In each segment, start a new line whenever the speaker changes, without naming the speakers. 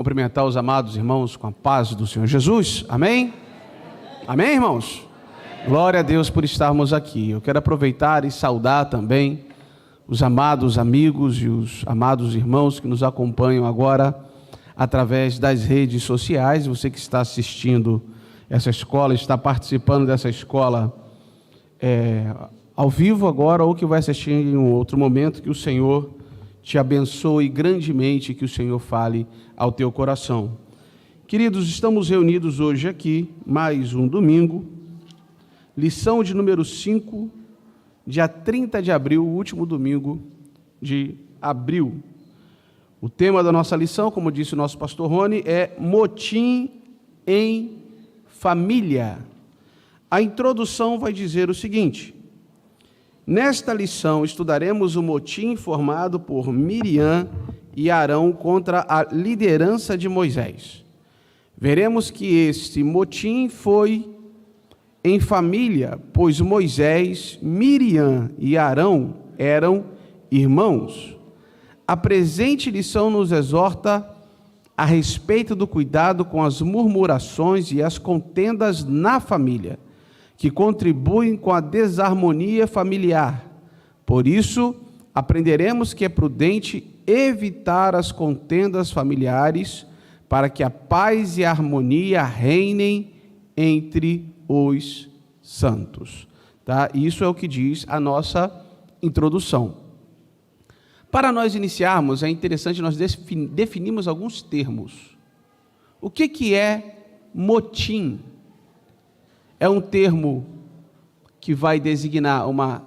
Cumprimentar os amados irmãos com a paz do Senhor Jesus, amém? Amém, irmãos? Glória a Deus por estarmos aqui. Eu quero aproveitar e saudar também os amados amigos e os amados irmãos que nos acompanham agora através das redes sociais. Você que está assistindo essa escola, está participando dessa escola ao vivo agora, ou que vai assistir em um outro momento, que o Senhor te abençoe grandemente, que o Senhor fale ao teu coração. Queridos, estamos reunidos hoje aqui, mais um domingo, lição de número 5, dia 30 de abril, o último domingo de abril. O tema da nossa lição, como disse o nosso pastor Rony, é motim em família. A introdução vai dizer o seguinte: nesta lição estudaremos o motim formado por Miriam e Arão contra a liderança de Moisés. Veremos que este motim foi em família, pois Moisés, Miriam e Arão eram irmãos. A presente lição nos exorta a respeito do cuidado com as murmurações e as contendas na família, que contribuem com a desarmonia familiar. Por isso, aprenderemos que é prudente evitar as contendas familiares para que a paz e a harmonia reinem entre os santos. Tá? Isso é o que diz a nossa introdução. Para nós iniciarmos, é interessante nós definirmos alguns termos. O que é motim? É um termo que vai designar uma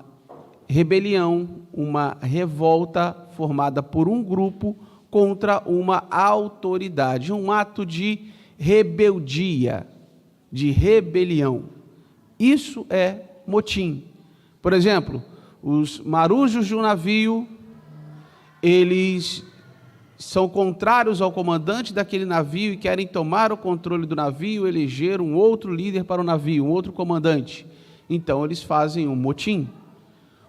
rebelião, uma revolta formada por um grupo contra uma autoridade, um ato de rebeldia, de rebelião. Isso é motim. Por exemplo, os marujos de um navio, eles são contrários ao comandante daquele navio e querem tomar o controle do navio, eleger um outro líder para o navio, um outro comandante. Então, eles fazem um motim.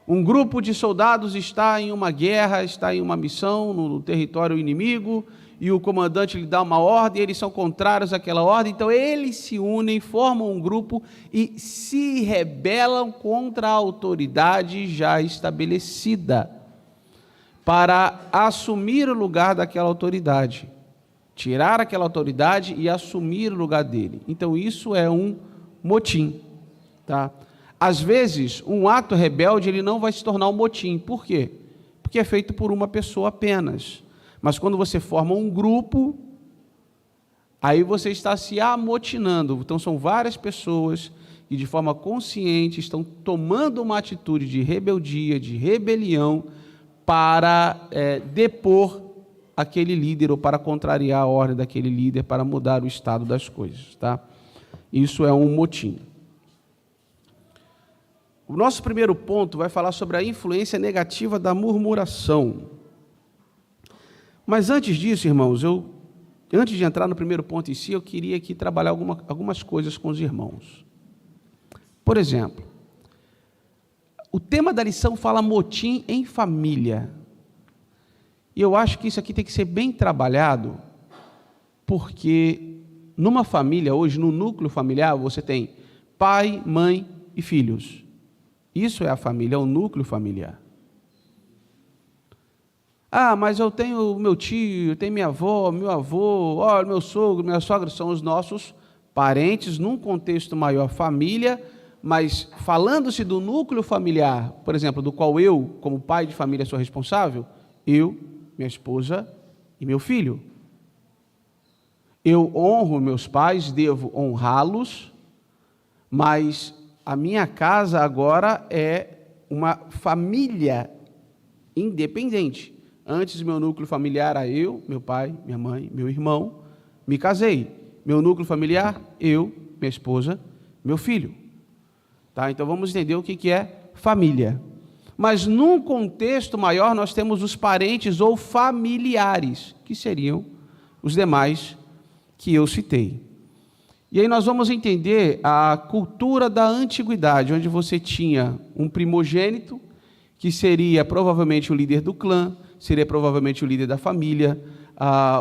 Um grupo de soldados está em uma guerra, está em uma missão no território inimigo, e o comandante lhe dá uma ordem, e eles são contrários àquela ordem, então eles se unem, formam um grupo e se rebelam contra a autoridade já estabelecida, para assumir o lugar daquela autoridade, tirar aquela autoridade e assumir o lugar dele. Então isso é um motim, tá? Às vezes, um ato rebelde ele não vai se tornar um motim. Por quê? Porque é feito por uma pessoa apenas. Mas quando você forma um grupo, aí você está se amotinando. Então são várias pessoas que de forma consciente estão tomando uma atitude de rebeldia, de rebelião, para depor aquele líder ou para contrariar a ordem daquele líder, para mudar o estado das coisas, tá? Isso é um motim. O nosso primeiro ponto vai falar sobre a influência negativa da murmuração. Mas antes disso, irmãos, antes de entrar no primeiro ponto em si, eu queria aqui trabalhar algumas coisas com os irmãos. Por exemplo, o tema da lição fala motim em família. E eu acho que isso aqui tem que ser bem trabalhado, porque numa família hoje, no núcleo familiar, você tem pai, mãe e filhos. Isso é a família, é o núcleo familiar. Ah, mas eu tenho meu tio, eu tenho minha avó, meu avô, olha, meu sogro, minha sogra, são os nossos parentes, num contexto maior, família. Mas falando-se do núcleo familiar, por exemplo, do qual eu, como pai de família, sou responsável, eu, minha esposa e meu filho. Eu honro meus pais, devo honrá-los, mas a minha casa agora é uma família independente. Antes, meu núcleo familiar era eu, meu pai, minha mãe, meu irmão, me casei. Meu núcleo familiar, eu, minha esposa, meu filho. Tá? Então, vamos entender o que é família. Mas, num contexto maior, nós temos os parentes ou familiares, que seriam os demais que eu citei. E aí nós vamos entender a cultura da antiguidade, onde você tinha um primogênito, que seria provavelmente o líder do clã, seria provavelmente o líder da família.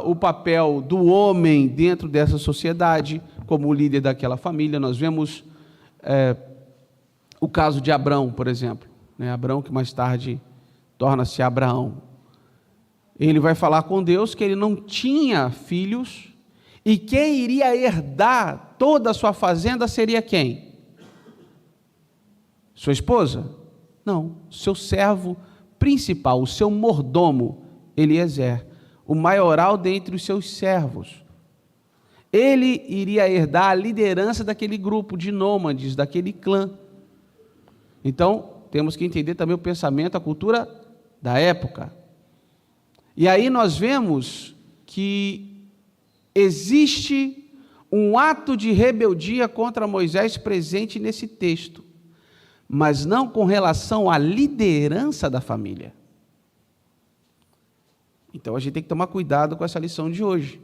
o papel do homem dentro dessa sociedade, como o líder daquela família. Nós vemos o caso de Abrão, por exemplo, né? Abrão, que mais tarde torna-se Abraão. Ele vai falar com Deus que ele não tinha filhos, e quem iria herdar toda a sua fazenda seria quem? Sua esposa? Não, seu servo principal, o seu mordomo, Eliezer, o maioral dentre os seus servos. Ele iria herdar a liderança daquele grupo de nômades, daquele clã. Então, temos que entender também o pensamento, a cultura da época. E aí nós vemos que existe um ato de rebeldia contra Moisés presente nesse texto, mas não com relação à liderança da família. Então a gente tem que tomar cuidado com essa lição de hoje.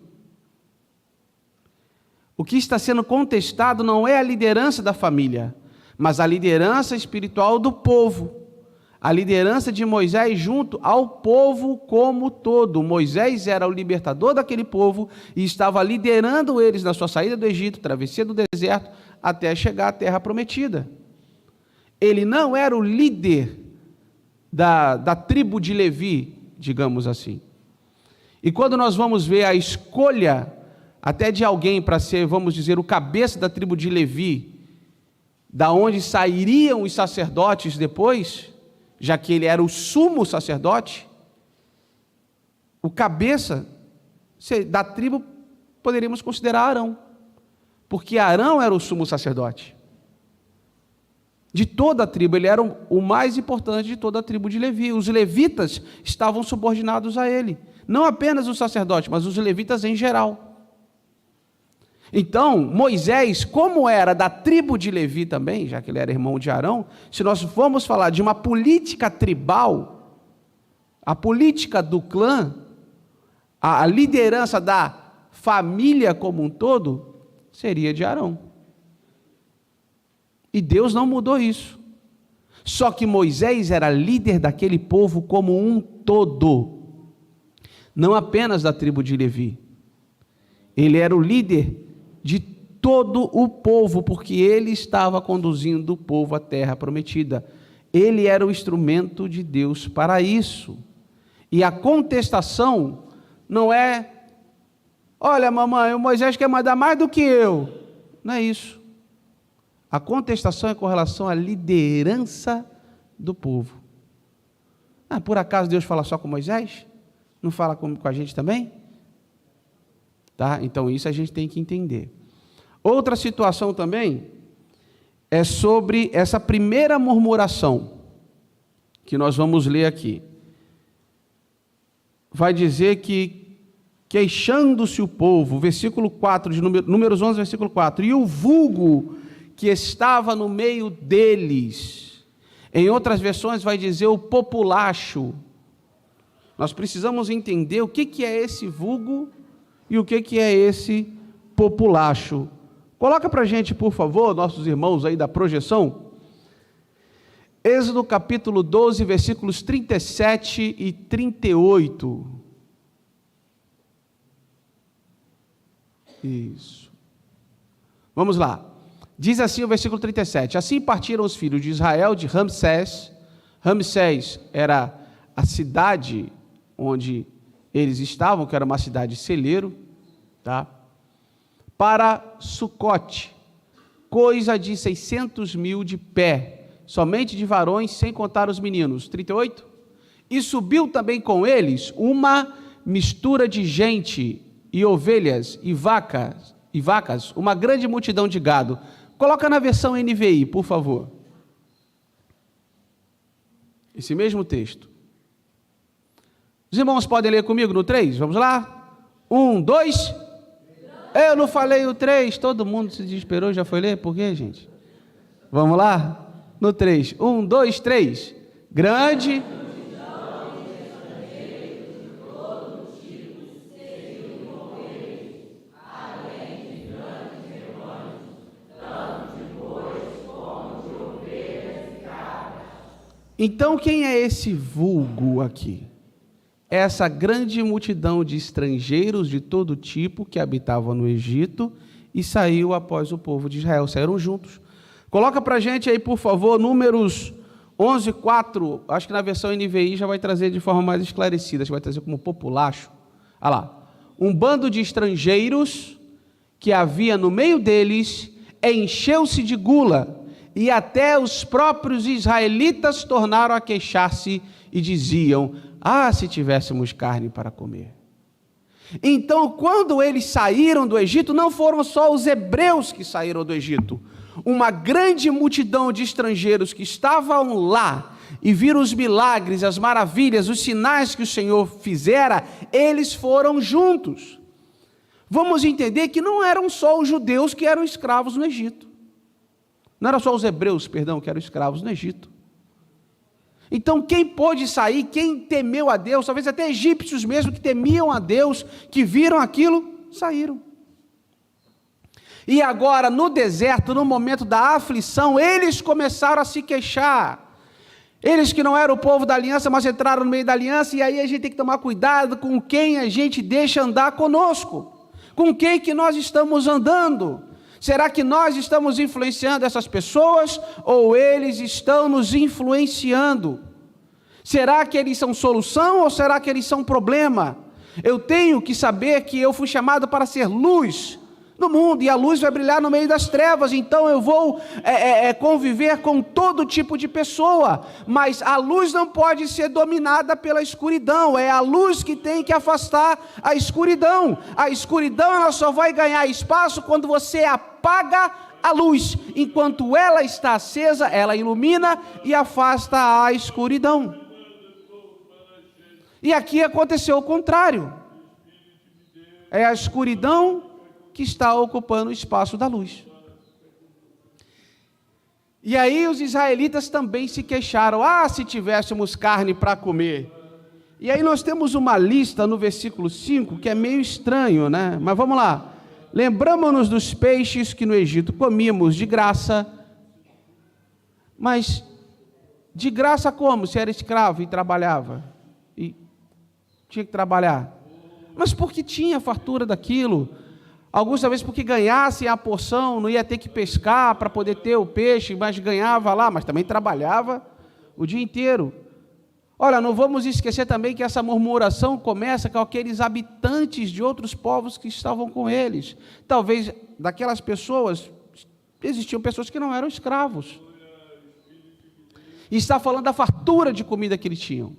O que está sendo contestado não é a liderança da família, mas a liderança espiritual do povo. A liderança de Moisés junto ao povo como todo. Moisés era o libertador daquele povo e estava liderando eles na sua saída do Egito, travessia do deserto, até chegar à terra prometida. Ele não era o líder da tribo de Levi, digamos assim. E quando nós vamos ver a escolha até de alguém para ser, vamos dizer, o cabeça da tribo de Levi, da onde sairiam os sacerdotes depois, já que ele era o sumo sacerdote, o cabeça da tribo poderíamos considerar Arão, porque Arão era o sumo sacerdote. De toda a tribo, ele era o mais importante de toda a tribo de Levi. Os levitas estavam subordinados a ele, não apenas os sacerdotes, mas os levitas em geral. Então, Moisés, como era da tribo de Levi também, já que ele era irmão de Arão, se nós formos falar de uma política tribal, a política do clã, a liderança da família como um todo, seria de Arão. E Deus não mudou isso. Só que Moisés era líder daquele povo como um todo, não apenas da tribo de Levi. Ele era o líder de todo o povo, porque ele estava conduzindo o povo à terra prometida. Ele era o instrumento de Deus para isso. E a contestação não é: olha, mamãe, o Moisés quer mandar mais do que eu. Não é isso. A contestação é com relação à liderança do povo. Por acaso Deus fala só com Moisés? Não fala com a gente também? Tá? Então isso a gente tem que entender. Outra situação também é sobre essa primeira murmuração que nós vamos ler aqui. Vai dizer que, queixando-se o povo, versículo 4, de Números 11, versículo 4, e o vulgo que estava no meio deles. Em outras versões vai dizer o populacho. Nós precisamos entender o que é esse vulgo e o que é esse populacho. Coloca para a gente, por favor, nossos irmãos aí da projeção, Êxodo capítulo 12, versículos 37 e 38. Isso. Vamos lá. Diz assim o versículo 37, assim partiram os filhos de Israel de Ramsés. Ramsés era a cidade onde eles estavam, que era uma cidade celeiro, tá? Para Sucote, coisa de 600.000 de pé, somente de varões, sem contar os meninos. 38. E subiu também com eles uma mistura de gente, e ovelhas, e vacas, uma grande multidão de gado. Coloca na versão NVI, por favor. Esse mesmo texto. Os irmãos podem ler comigo no 3? Vamos lá? 1, 2. Eu não falei o 3, todo mundo se desesperou, já foi ler? Por quê, gente? Vamos lá? No 3. 1, 2, 3. Grande. Então, quem é esse vulgo aqui? essa grande multidão de estrangeiros de todo tipo que habitavam no Egito e saiu após o povo de Israel, saíram juntos. Coloca para a gente aí, por favor, Números 11:4, acho que na versão NVI já vai trazer de forma mais esclarecida, vai trazer como populacho. Olha lá, um bando de estrangeiros que havia no meio deles encheu-se de gula, e até os próprios israelitas tornaram a queixar-se e diziam: ah, se tivéssemos carne para comer. Então, quando eles saíram do Egito, não foram só os hebreus que saíram do Egito. Uma grande multidão de estrangeiros que estavam lá e viram os milagres, as maravilhas, os sinais que o Senhor fizera, eles foram juntos. Vamos entender que não eram só os judeus que eram escravos no Egito. Não eram só os hebreus, perdão, que eram escravos no Egito. Então, quem pôde sair, quem temeu a Deus, talvez até egípcios mesmo que temiam a Deus, que viram aquilo, saíram. E agora, no deserto, no momento da aflição, eles começaram a se queixar. Eles que não eram o povo da aliança, mas entraram no meio da aliança, e aí a gente tem que tomar cuidado com quem a gente deixa andar conosco. Com quem que nós estamos andando? Será que nós estamos influenciando essas pessoas, ou eles estão nos influenciando? Será que eles são solução, ou será que eles são problema? Eu tenho que saber que eu fui chamado para ser luz no mundo, e a luz vai brilhar no meio das trevas, então eu vou conviver com todo tipo de pessoa, mas a luz não pode ser dominada pela escuridão, é a luz que tem que afastar a escuridão. A escuridão ela só vai ganhar espaço quando você apaga a luz, enquanto ela está acesa, ela ilumina e afasta a escuridão. E aqui aconteceu o contrário, é a escuridão que está ocupando o espaço da luz. E aí os israelitas também se queixaram: ah, se tivéssemos carne para comer. E aí nós temos uma lista no versículo 5, que é meio estranho, né? Mas vamos lá. Lembramos-nos dos peixes que no Egito comíamos de graça. Mas de graça como? Se era escravo e trabalhava. E tinha que trabalhar. Mas porque tinha fartura daquilo. Alguns talvez porque ganhassem a porção, não ia ter que pescar para poder ter o peixe, mas ganhava lá, mas também trabalhava o dia inteiro. Olha, não vamos esquecer também que essa murmuração começa com aqueles habitantes de outros povos que estavam com eles. Talvez daquelas pessoas, existiam pessoas que não eram escravos. E está falando da fartura de comida que eles tinham.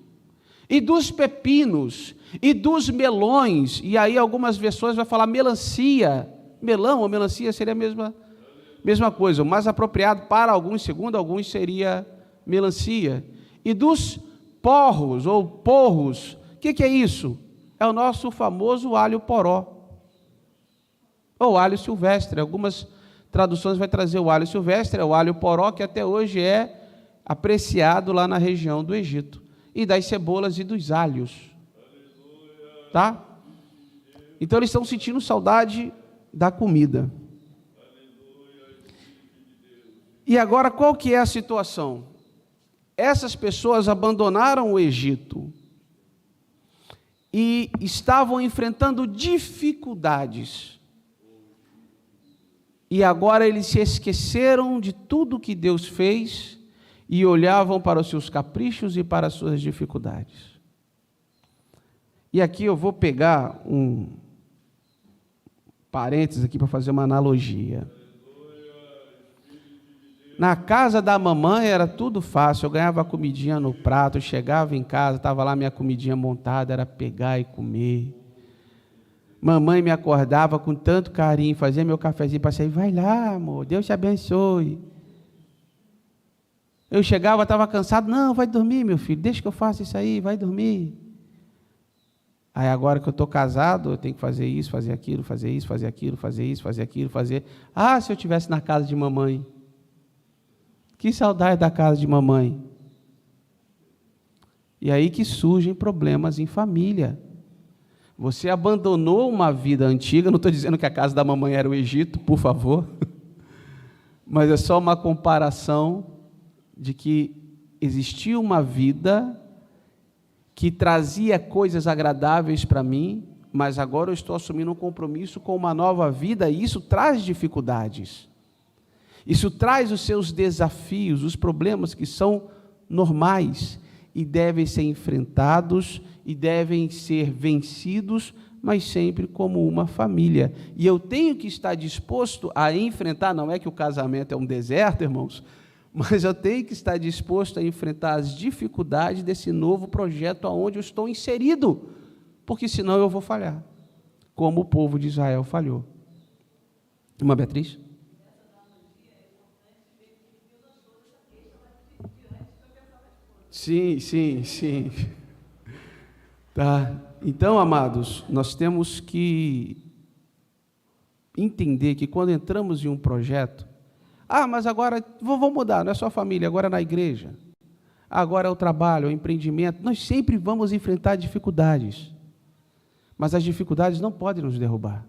E dos pepinos, e dos melões, e aí algumas versões vai falar melancia, melão ou melancia seria a mesma coisa, o mais apropriado para alguns, segundo alguns, seria melancia. E dos porros, ou porros, o que é isso? É o nosso famoso alho poró, ou alho silvestre. Algumas traduções vai trazer o alho silvestre, é o alho poró, que até hoje é apreciado lá na região do Egito. E das cebolas e dos alhos, tá? Então eles estão sentindo saudade da comida. E agora qual que é a situação? Essas pessoas abandonaram o Egito e estavam enfrentando dificuldades. E agora eles se esqueceram de tudo que Deus fez e olhavam para os seus caprichos e para as suas dificuldades. E aqui eu vou pegar um parênteses aqui para fazer uma analogia. Na casa da mamãe era tudo fácil, eu ganhava a comidinha no prato, eu chegava em casa, estava lá minha comidinha montada, era pegar e comer. Mamãe me acordava com tanto carinho, fazia meu cafezinho para sair, vai lá, amor, Deus te abençoe. Eu chegava, estava cansado, não, vai dormir, meu filho, deixa que eu faça isso aí, vai dormir. Aí agora que eu estou casado, eu tenho que fazer isso, fazer aquilo, fazer isso, fazer aquilo, fazer isso, fazer aquilo, fazer... Ah, se eu estivesse na casa de mamãe. Que saudade da casa de mamãe. E aí que surgem problemas em família. Você abandonou uma vida antiga, não estou dizendo que a casa da mamãe era o Egito, por favor, mas é só uma comparação de que existia uma vida que trazia coisas agradáveis para mim, mas agora eu estou assumindo um compromisso com uma nova vida, e isso traz dificuldades. Isso traz os seus desafios, os problemas que são normais e devem ser enfrentados e devem ser vencidos, mas sempre como uma família. E eu tenho que estar disposto a enfrentar, não é que o casamento é um deserto, irmãos, mas eu tenho que estar disposto a enfrentar as dificuldades desse novo projeto aonde eu estou inserido, porque senão eu vou falhar, como o povo de Israel falhou. Irmã Beatriz? Sim. Tá. Então, amados, nós temos que entender que quando entramos em um projeto, mas agora vou mudar, não é só a família, agora é na igreja, agora é o trabalho, é o empreendimento, nós sempre vamos enfrentar dificuldades, mas as dificuldades não podem nos derrubar.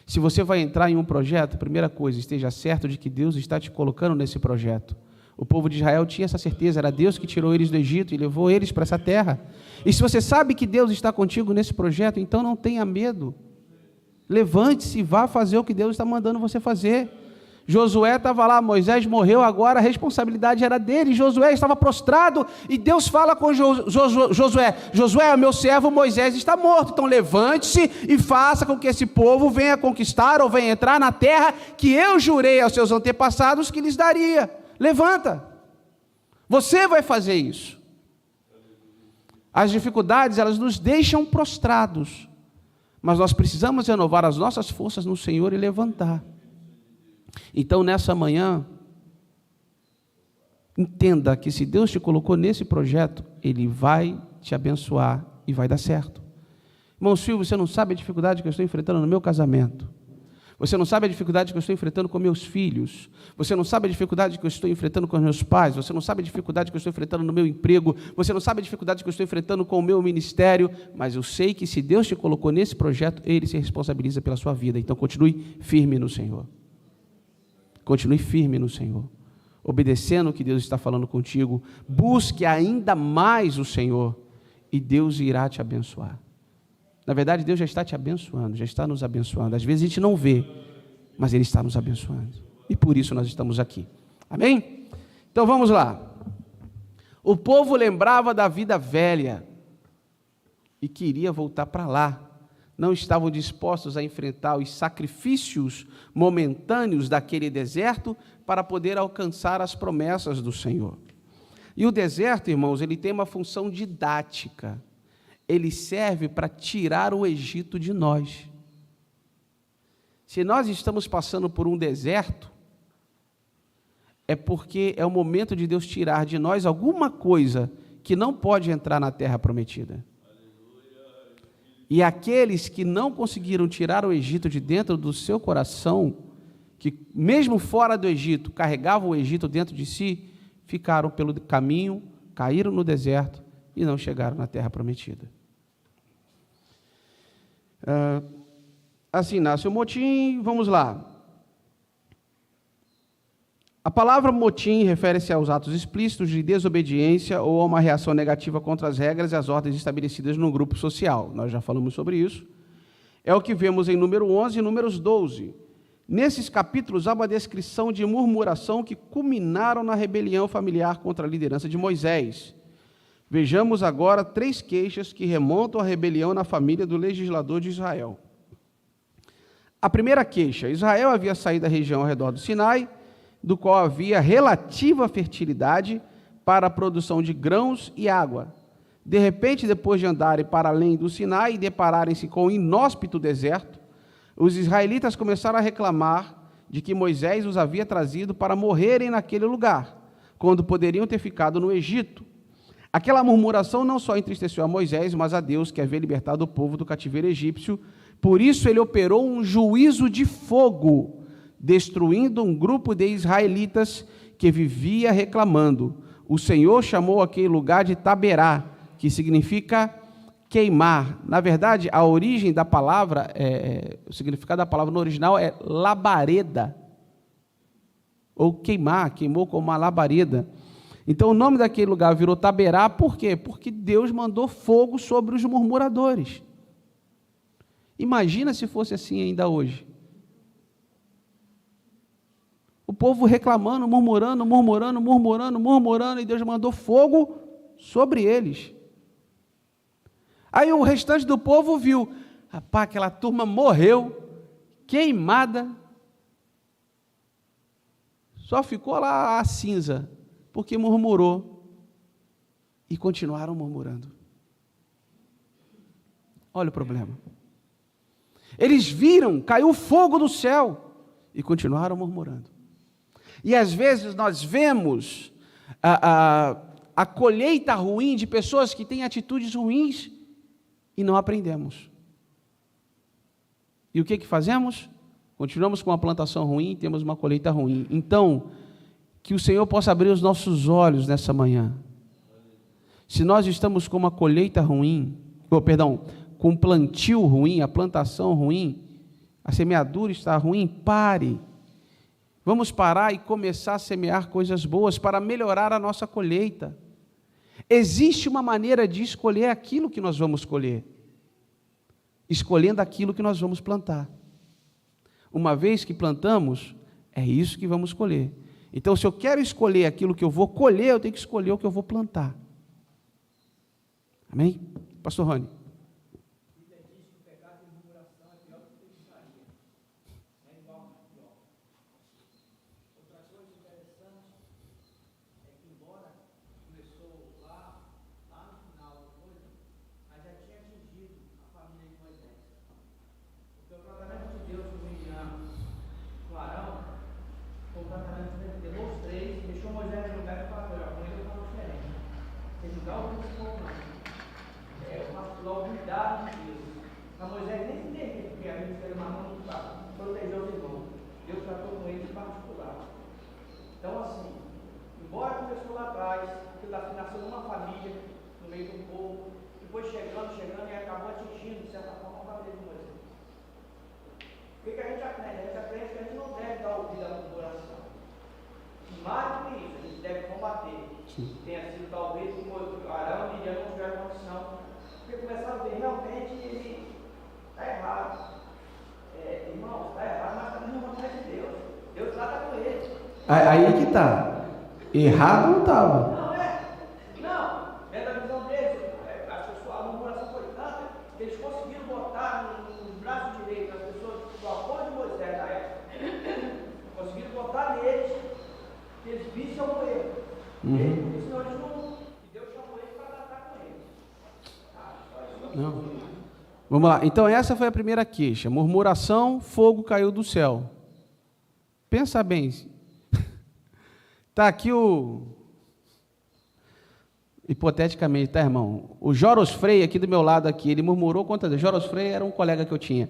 Se você vai entrar em um projeto, primeira coisa, esteja certo de que Deus está te colocando nesse projeto. O povo de Israel tinha essa certeza, era Deus que tirou eles do Egito e levou eles para essa terra. E se você sabe que Deus está contigo nesse projeto, então não tenha medo. Levante-se e vá fazer o que Deus está mandando você fazer. Josué estava lá, Moisés morreu, agora a responsabilidade era dele. Josué estava prostrado e Deus fala com Josué, meu servo Moisés está morto, então levante-se e faça com que esse povo venha conquistar ou venha entrar na terra que eu jurei aos seus antepassados que lhes daria. Levanta, você vai fazer isso. As dificuldades, elas nos deixam prostrados, mas nós precisamos renovar as nossas forças no Senhor e levantar. Então, nessa manhã, entenda que se Deus te colocou nesse projeto, Ele vai te abençoar e vai dar certo. Irmão Silvio, você não sabe a dificuldade que eu estou enfrentando no meu casamento. Você não sabe a dificuldade que eu estou enfrentando com meus filhos. Você não sabe a dificuldade que eu estou enfrentando com os meus pais. Você não sabe a dificuldade que eu estou enfrentando no meu emprego. Você não sabe a dificuldade que eu estou enfrentando com o meu ministério. Mas eu sei que se Deus te colocou nesse projeto, Ele se responsabiliza pela sua vida. Então continue firme no Senhor. Continue firme no Senhor. Obedecendo o que Deus está falando contigo. Busque ainda mais o Senhor e Deus irá te abençoar. Na verdade, Deus já está te abençoando, já está nos abençoando. Às vezes a gente não vê, mas Ele está nos abençoando. E por isso nós estamos aqui. Amém? Então vamos lá. O povo lembrava da vida velha e queria voltar para lá. Não estavam dispostos a enfrentar os sacrifícios momentâneos daquele deserto para poder alcançar as promessas do Senhor. E o deserto, irmãos, ele tem uma função didática. Ele serve para tirar o Egito de nós. Se nós estamos passando por um deserto, é porque é o momento de Deus tirar de nós alguma coisa que não pode entrar na terra prometida. E aqueles que não conseguiram tirar o Egito de dentro do seu coração, que mesmo fora do Egito, carregavam o Egito dentro de si, ficaram pelo caminho, caíram no deserto e não chegaram na terra prometida. Assim nasce o motim, vamos lá. A palavra motim refere-se aos atos explícitos de desobediência ou a uma reação negativa contra as regras e as ordens estabelecidas num grupo social. Nós já falamos sobre isso. É o que vemos em número 11 e números 12. Nesses capítulos há uma descrição de murmuração que culminaram na rebelião familiar contra a liderança de Moisés. Vejamos agora 3 queixas que remontam à rebelião na família do legislador de Israel. A primeira queixa: Israel havia saído da região ao redor do Sinai, do qual havia relativa fertilidade para a produção de grãos e água. De repente, depois de andarem para além do Sinai e depararem-se com o inóspito deserto, os israelitas começaram a reclamar de que Moisés os havia trazido para morrerem naquele lugar, quando poderiam ter ficado no Egito. Aquela murmuração não só entristeceu a Moisés, mas a Deus, que havia libertado o povo do cativeiro egípcio. Por isso ele operou um juízo de fogo, destruindo um grupo de israelitas que vivia reclamando. O Senhor chamou aquele lugar de Taberá, que significa queimar. Na verdade, a origem da palavra, o significado da palavra no original é labareda, ou queimar, queimou como uma labareda. Então o nome daquele lugar virou Taberá, por quê? Porque Deus mandou fogo sobre os murmuradores. Imagina se fosse assim ainda hoje. O povo reclamando, murmurando, e Deus mandou fogo sobre eles. Aí o restante do povo viu, rapaz, aquela turma morreu, queimada, só ficou lá a cinza, porque murmurou, e continuaram murmurando. Olha o problema. Eles viram, caiu fogo do céu, e continuaram murmurando. E às vezes nós vemos a colheita ruim de pessoas que têm atitudes ruins, e não aprendemos. E o que fazemos? Continuamos com uma plantação ruim e temos uma colheita ruim. Então, que o Senhor possa abrir os nossos olhos nessa manhã. Se nós estamos com uma colheita ruim, com um plantio ruim, a plantação ruim, a semeadura está ruim, pare. Vamos parar e começar a semear coisas boas para melhorar a nossa colheita. Existe uma maneira de escolher aquilo que nós vamos colher. Escolhendo aquilo que nós vamos plantar. Uma vez que plantamos, é isso que vamos colher. Então, se eu quero escolher aquilo que eu vou colher, eu tenho que escolher o que eu vou plantar. Amém? Pastor Rony.
Então, assim, embora começou lá atrás, aquilo nasceu numa família, no meio de um povo, e foi chegando, e acabou atingindo, de certa forma, a família de Moisés. O que a gente aprende? A gente aprende que a gente não deve dar ouvido à murmuração. Mais do que isso, a gente deve combater. Tenha sido talvez o Arão e Miriam não tiveram condição, porque começaram a ver realmente ele está errado. Irmão, está errado, mas está na vontade de Deus. Deus trata com ele.
Aí que está. Errado não estava.
Não, dentro da visão deles, a murmuração foi tanta que eles conseguiram botar nos braços direitos das pessoas do apoio de Moisés na época. Conseguiram botar neles que eles vissem o erro. Porque senão eles não. Deus chamou eles para tratar com eles.
Não. Vamos lá. Então, essa foi a primeira queixa. Murmuração, fogo caiu do céu. Pensa bem. Está aqui hipoteticamente, tá, irmão? O Joros Frei, aqui do meu lado, aqui, ele murmurou contra Deus. Joros Frei era um colega que eu tinha.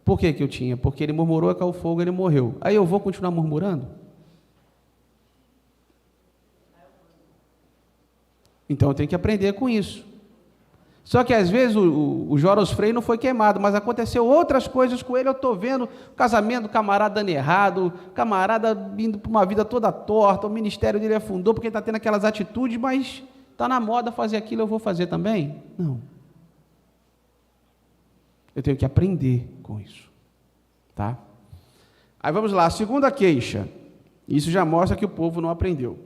Por que eu tinha? Porque ele murmurou, caiu fogo, ele morreu. Aí eu vou continuar murmurando? Então eu tenho que aprender com isso. Só que às vezes o Joros Frei não foi queimado, mas aconteceu outras coisas com ele. Eu estou vendo o casamento do camarada dando errado, o camarada indo para uma vida toda torta, o ministério dele afundou porque ele está tendo aquelas atitudes, mas está na moda fazer aquilo, eu vou fazer também? Não. Eu tenho que aprender com isso. Tá? Aí vamos lá, a segunda queixa. Isso já mostra que o povo não aprendeu.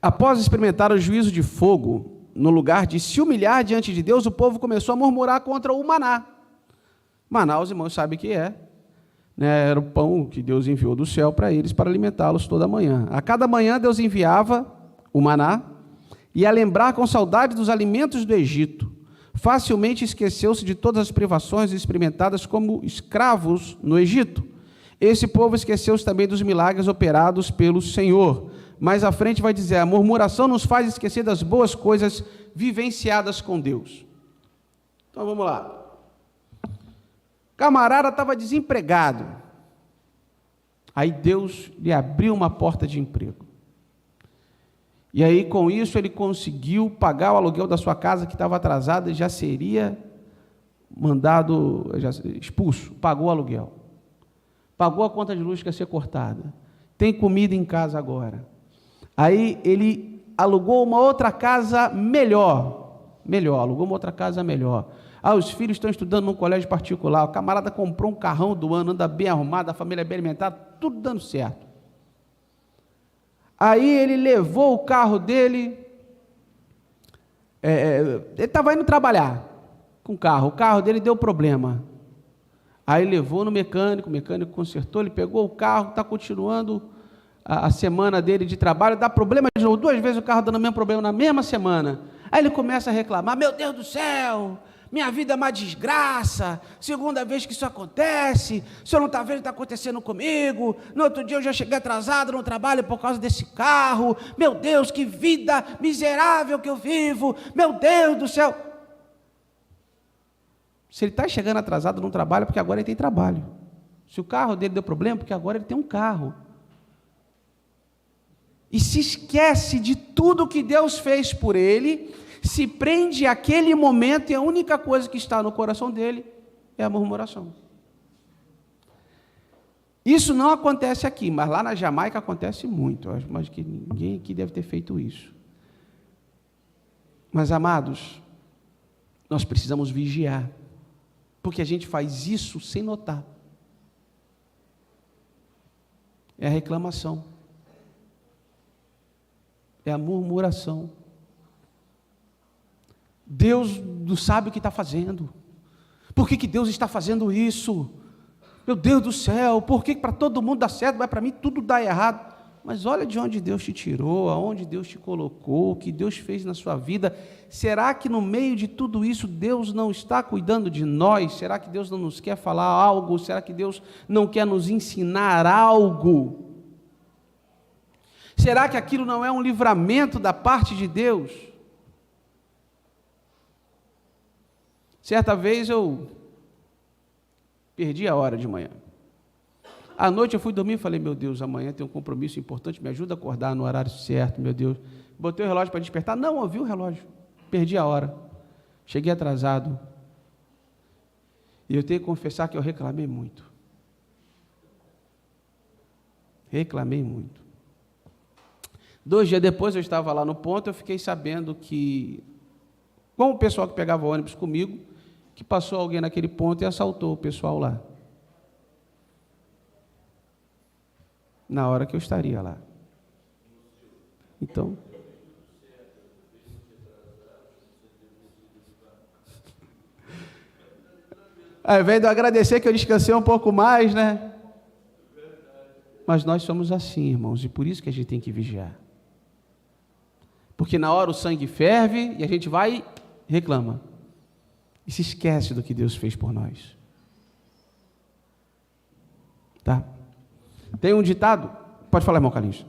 Após experimentar o juízo de fogo, no lugar de se humilhar diante de Deus, o povo começou a murmurar contra o maná. Maná, os irmãos sabem o que é. Né? Era o pão que Deus enviou do céu para eles, para alimentá-los toda manhã. A cada manhã Deus enviava o maná, e a lembrar com saudade dos alimentos do Egito, facilmente esqueceu-se de todas as privações experimentadas como escravos no Egito. Esse povo esqueceu-se também dos milagres operados pelo Senhor. Mais à frente vai dizer, a murmuração nos faz esquecer das boas coisas vivenciadas com Deus. Então vamos lá. Camarada estava desempregado. Aí Deus lhe abriu uma porta de emprego. E aí com isso ele conseguiu pagar o aluguel da sua casa que estava atrasada e já seria expulso. Pagou o aluguel. Pagou a conta de luz que ia ser cortada. Tem comida em casa agora. Aí ele alugou uma outra casa melhor, alugou uma outra casa melhor. Os filhos estão estudando num colégio particular, o camarada comprou um carrão do ano, anda bem arrumado, a família é bem alimentada, tudo dando certo. Aí ele levou o carro dele, ele estava indo trabalhar com o carro dele deu problema. Aí levou no mecânico, o mecânico consertou, ele pegou o carro, está continuando a semana dele de trabalho, dá problema de novo, 2 vezes o carro dando o mesmo problema na mesma semana. Aí ele começa a reclamar, meu Deus do céu, minha vida é uma desgraça, 2ª vez que isso acontece, o senhor não está vendo o que está acontecendo comigo, no outro dia eu já cheguei atrasado no trabalho por causa desse carro, meu Deus, que vida miserável que eu vivo, meu Deus do céu. Se ele está chegando atrasado no trabalho, é porque agora ele tem trabalho. Se o carro dele deu problema, é porque agora ele tem um carro. E se esquece de tudo que Deus fez por ele, se prende àquele momento e a única coisa que está no coração dele é a murmuração. Isso não acontece aqui, mas lá na Jamaica acontece muito. Eu acho que ninguém aqui deve ter feito isso. Mas, amados, nós precisamos vigiar, porque a gente faz isso sem notar. É a reclamação, é a murmuração. Deus não sabe o que está fazendo. Por que Deus está fazendo isso? Meu Deus do céu, por que para todo mundo dá certo, mas para mim tudo dá errado? Mas olha de onde Deus te tirou, aonde Deus te colocou, o que Deus fez na sua vida. Será que no meio de tudo isso Deus não está cuidando de nós? Será que Deus não nos quer falar algo? Será que Deus não quer nos ensinar algo? Será que aquilo não é um livramento da parte de Deus? Certa vez eu perdi a hora de manhã. À noite eu fui dormir e falei, meu Deus, amanhã tem um compromisso importante, me ajuda a acordar no horário certo, meu Deus. Botei o relógio para despertar, não ouvi o relógio, perdi a hora, cheguei atrasado. E eu tenho que confessar que eu reclamei muito. Reclamei muito. 2 dias depois eu estava lá no ponto, eu fiquei sabendo que, com o pessoal que pegava o ônibus comigo, que passou alguém naquele ponto e assaltou o pessoal lá. Na hora que eu estaria lá. Então, ao invés de eu agradecer que eu descansei um pouco mais, né? Mas nós somos assim, irmãos, e por isso que a gente tem que vigiar. Porque na hora o sangue ferve e a gente vai e reclama. E se esquece do que Deus fez por nós. Tá? Tem um ditado? Pode falar, irmão Carlinhos.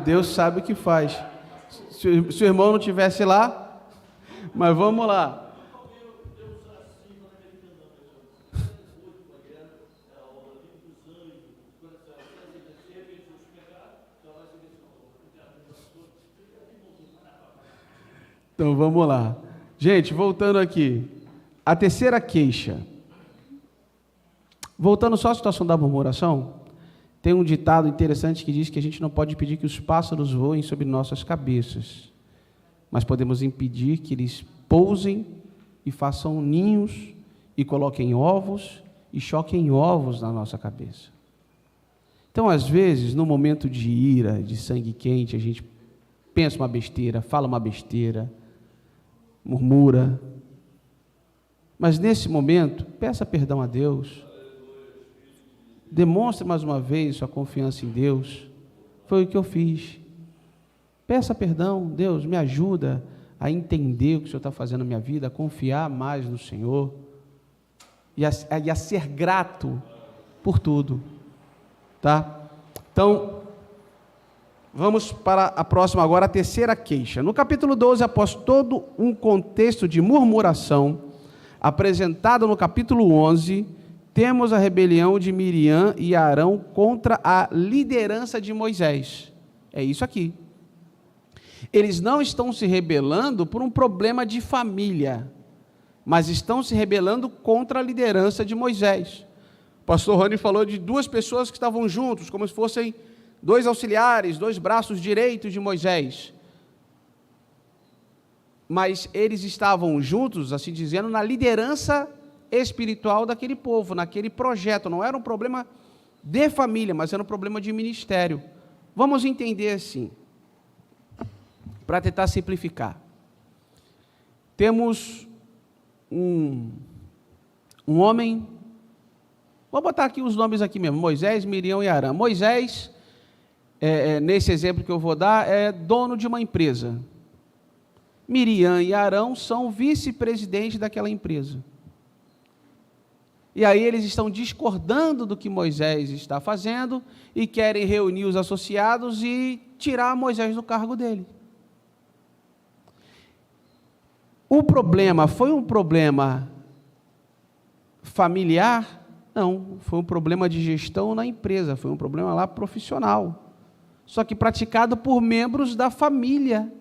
Deus sabe o que faz. Se o irmão não estivesse lá, mas vamos lá. Então vamos lá. Gente, voltando aqui. A terceira queixa. Voltando só à situação da murmuração, tem um ditado interessante que diz que a gente não pode pedir que os pássaros voem sobre nossas cabeças, mas podemos impedir que eles pousem e façam ninhos e coloquem ovos e choquem ovos na nossa cabeça. Então, às vezes, no momento de ira, de sangue quente, a gente pensa uma besteira, fala uma besteira, murmura. Mas nesse momento, peça perdão a Deus. Demonstre mais uma vez sua confiança em Deus. Foi o que eu fiz. Peça perdão, Deus, me ajuda a entender o que o Senhor está fazendo na minha vida, a confiar mais no Senhor e a ser grato por tudo. Tá? Então, vamos para a próxima agora, a terceira queixa. No capítulo 12, após todo um contexto de murmuração, apresentado no capítulo 11, temos a rebelião de Miriam e Arão contra a liderança de Moisés. É isso aqui. Eles não estão se rebelando por um problema de família, mas estão se rebelando contra a liderança de Moisés. O pastor Rony falou de duas pessoas que estavam juntos, como se fossem dois auxiliares, dois braços direitos de Moisés. Mas eles estavam juntos, assim dizendo, na liderança espiritual daquele povo, naquele projeto. Não era um problema de família, mas era um problema de ministério. Vamos entender assim, para tentar simplificar. Temos um homem, vou botar aqui os nomes aqui mesmo, Moisés, Miriam e Arão. Moisés, nesse exemplo que eu vou dar, é dono de uma empresa. Miriam e Arão são vice-presidentes daquela empresa. E aí eles estão discordando do que Moisés está fazendo e querem reunir os associados e tirar Moisés do cargo dele. O problema foi um problema familiar? Não, foi um problema de gestão na empresa, foi um problema lá profissional. Só que praticado por membros da família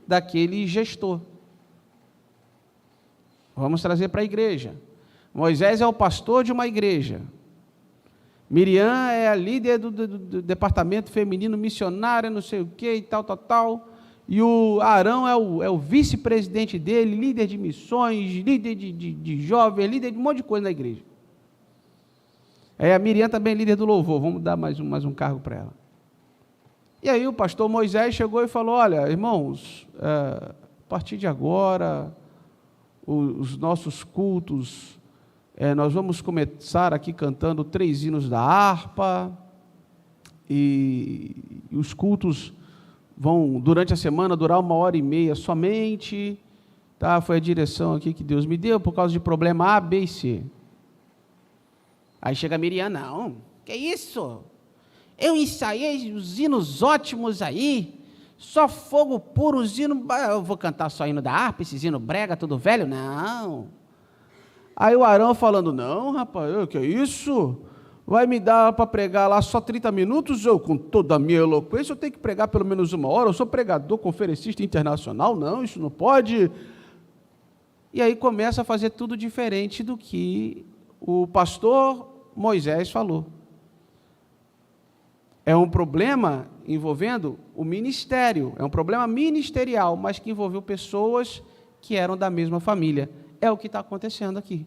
daquele gestor. Vamos trazer para a igreja. Moisés é o pastor de uma igreja. Miriam é a líder do departamento feminino missionário, não sei o que e tal. E o Arão é o vice-presidente dele, líder de missões, líder de jovens, líder de um monte de coisa na igreja. A Miriam também é líder do louvor, vamos dar mais um cargo para ela. E aí o pastor Moisés chegou e falou, olha, irmãos, a partir de agora, os nossos cultos, nós vamos começar aqui cantando 3 hinos da harpa, e os cultos vão, durante a semana, durar 1h30 somente, tá? Foi a direção aqui que Deus me deu, por causa de problema A, B e C. Aí chega a Miriam, não, que isso? Eu ensaiei os hinos ótimos aí, só fogo puro, os hinos, eu vou cantar só hino da harpa, esses hinos brega, tudo velho? Não. Aí o Arão falando, não, rapaz, que é isso? Vai me dar para pregar lá só 30 minutos? Eu, com toda a minha eloquência, eu tenho que pregar pelo menos 1 hora, eu sou pregador, conferencista internacional, não, isso não pode. E aí começa a fazer tudo diferente do que o pastor Moisés falou. É um problema envolvendo o ministério, é um problema ministerial, mas que envolveu pessoas que eram da mesma família. É o que está acontecendo aqui.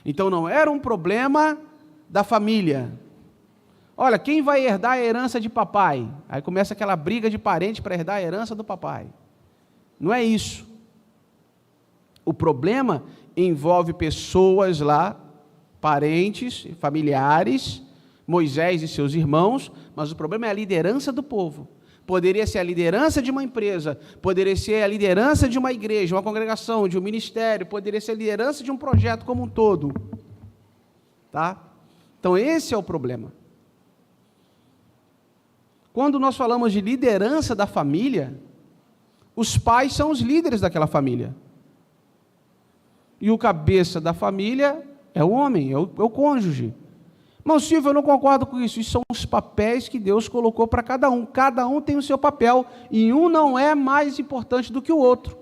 Então não era um problema da família. Olha, quem vai herdar a herança de papai? Aí começa aquela briga de parente para herdar a herança do papai. Não é isso. O problema envolve pessoas lá, parentes, familiares, Moisés e seus irmãos, mas o problema é a liderança do povo. Poderia ser a liderança de uma empresa, poderia ser a liderança de uma igreja, uma congregação, de um ministério, poderia ser a liderança de um projeto como um todo. Tá? Então, esse é o problema. Quando nós falamos de liderança da família, os pais são os líderes daquela família. E o cabeça da família é o homem, é o cônjuge. Irmão Silvio, eu não concordo com isso. Isso são os papéis que Deus colocou para cada um. Cada um tem o seu papel e um não é mais importante do que o outro.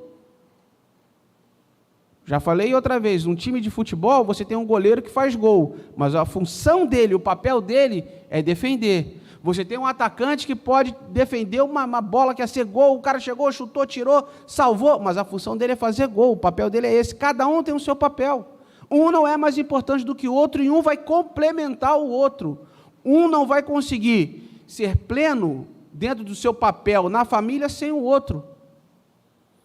Já falei outra vez, num time de futebol você tem um goleiro que faz gol, mas a função dele, o papel dele é defender. Você tem um atacante que pode defender uma bola que ia ser gol, o cara chegou, chutou, tirou, salvou, mas a função dele é fazer gol, o papel dele é esse. Cada um tem o seu papel. Um não é mais importante do que o outro e um vai complementar o outro. Um não vai conseguir ser pleno dentro do seu papel na família sem o outro.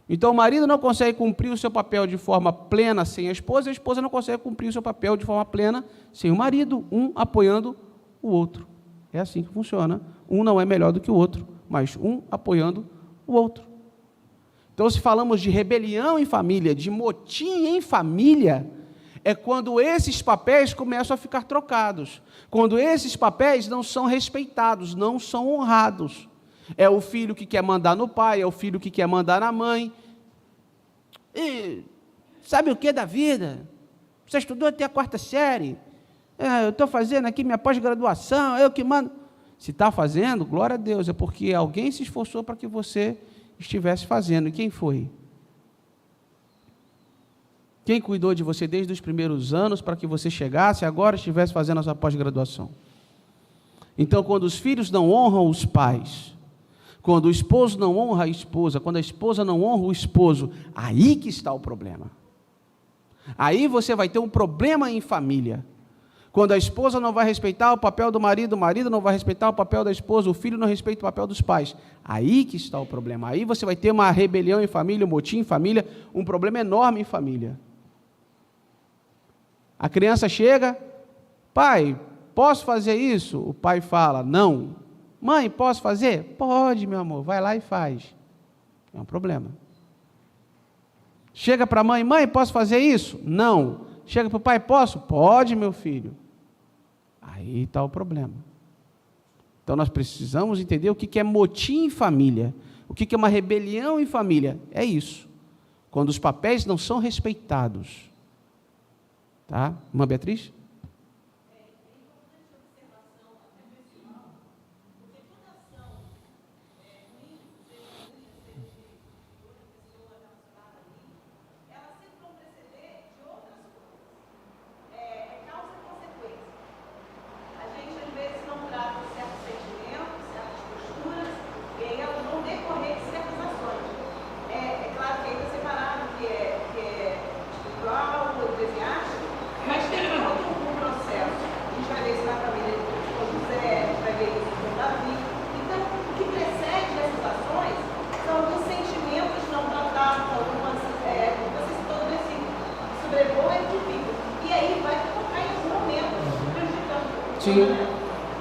Então, o marido não consegue cumprir o seu papel de forma plena sem a esposa não consegue cumprir o seu papel de forma plena sem o marido, um apoiando o outro. É assim que funciona. Um não é melhor do que o outro, mas um apoiando o outro. Então, se falamos de rebelião em família, de motim em família, é quando esses papéis começam a ficar trocados, quando esses papéis não são respeitados, não são honrados. É o filho que quer mandar no pai, é o filho que quer mandar na mãe. E sabe o que da vida? Você estudou até a 4ª série. Eu estou fazendo aqui minha pós-graduação, eu que mando. Se está fazendo, glória a Deus, é porque alguém se esforçou para que você estivesse fazendo. E quem foi? Quem cuidou de você desde os primeiros anos para que você chegasse e agora estivesse fazendo a sua pós-graduação? Então, quando os filhos não honram os pais, quando o esposo não honra a esposa, quando a esposa não honra o esposo, aí que está o problema. Aí você vai ter um problema em família. Quando a esposa não vai respeitar o papel do marido, o marido não vai respeitar o papel da esposa, o filho não respeita o papel dos pais. Aí que está o problema. Aí você vai ter uma rebelião em família, um motim em família, um problema enorme em família. A criança chega, pai, posso fazer isso? O pai fala, não. Mãe, posso fazer? Pode, meu amor, vai lá e faz. É um problema. Chega para a mãe, mãe, posso fazer isso? Não. Chega para o pai, posso? Pode, meu filho. Aí está o problema. Então nós precisamos entender o que é motim em família, o que é uma rebelião em família. É isso. Quando os papéis não são respeitados. Tá? Irmã Beatriz?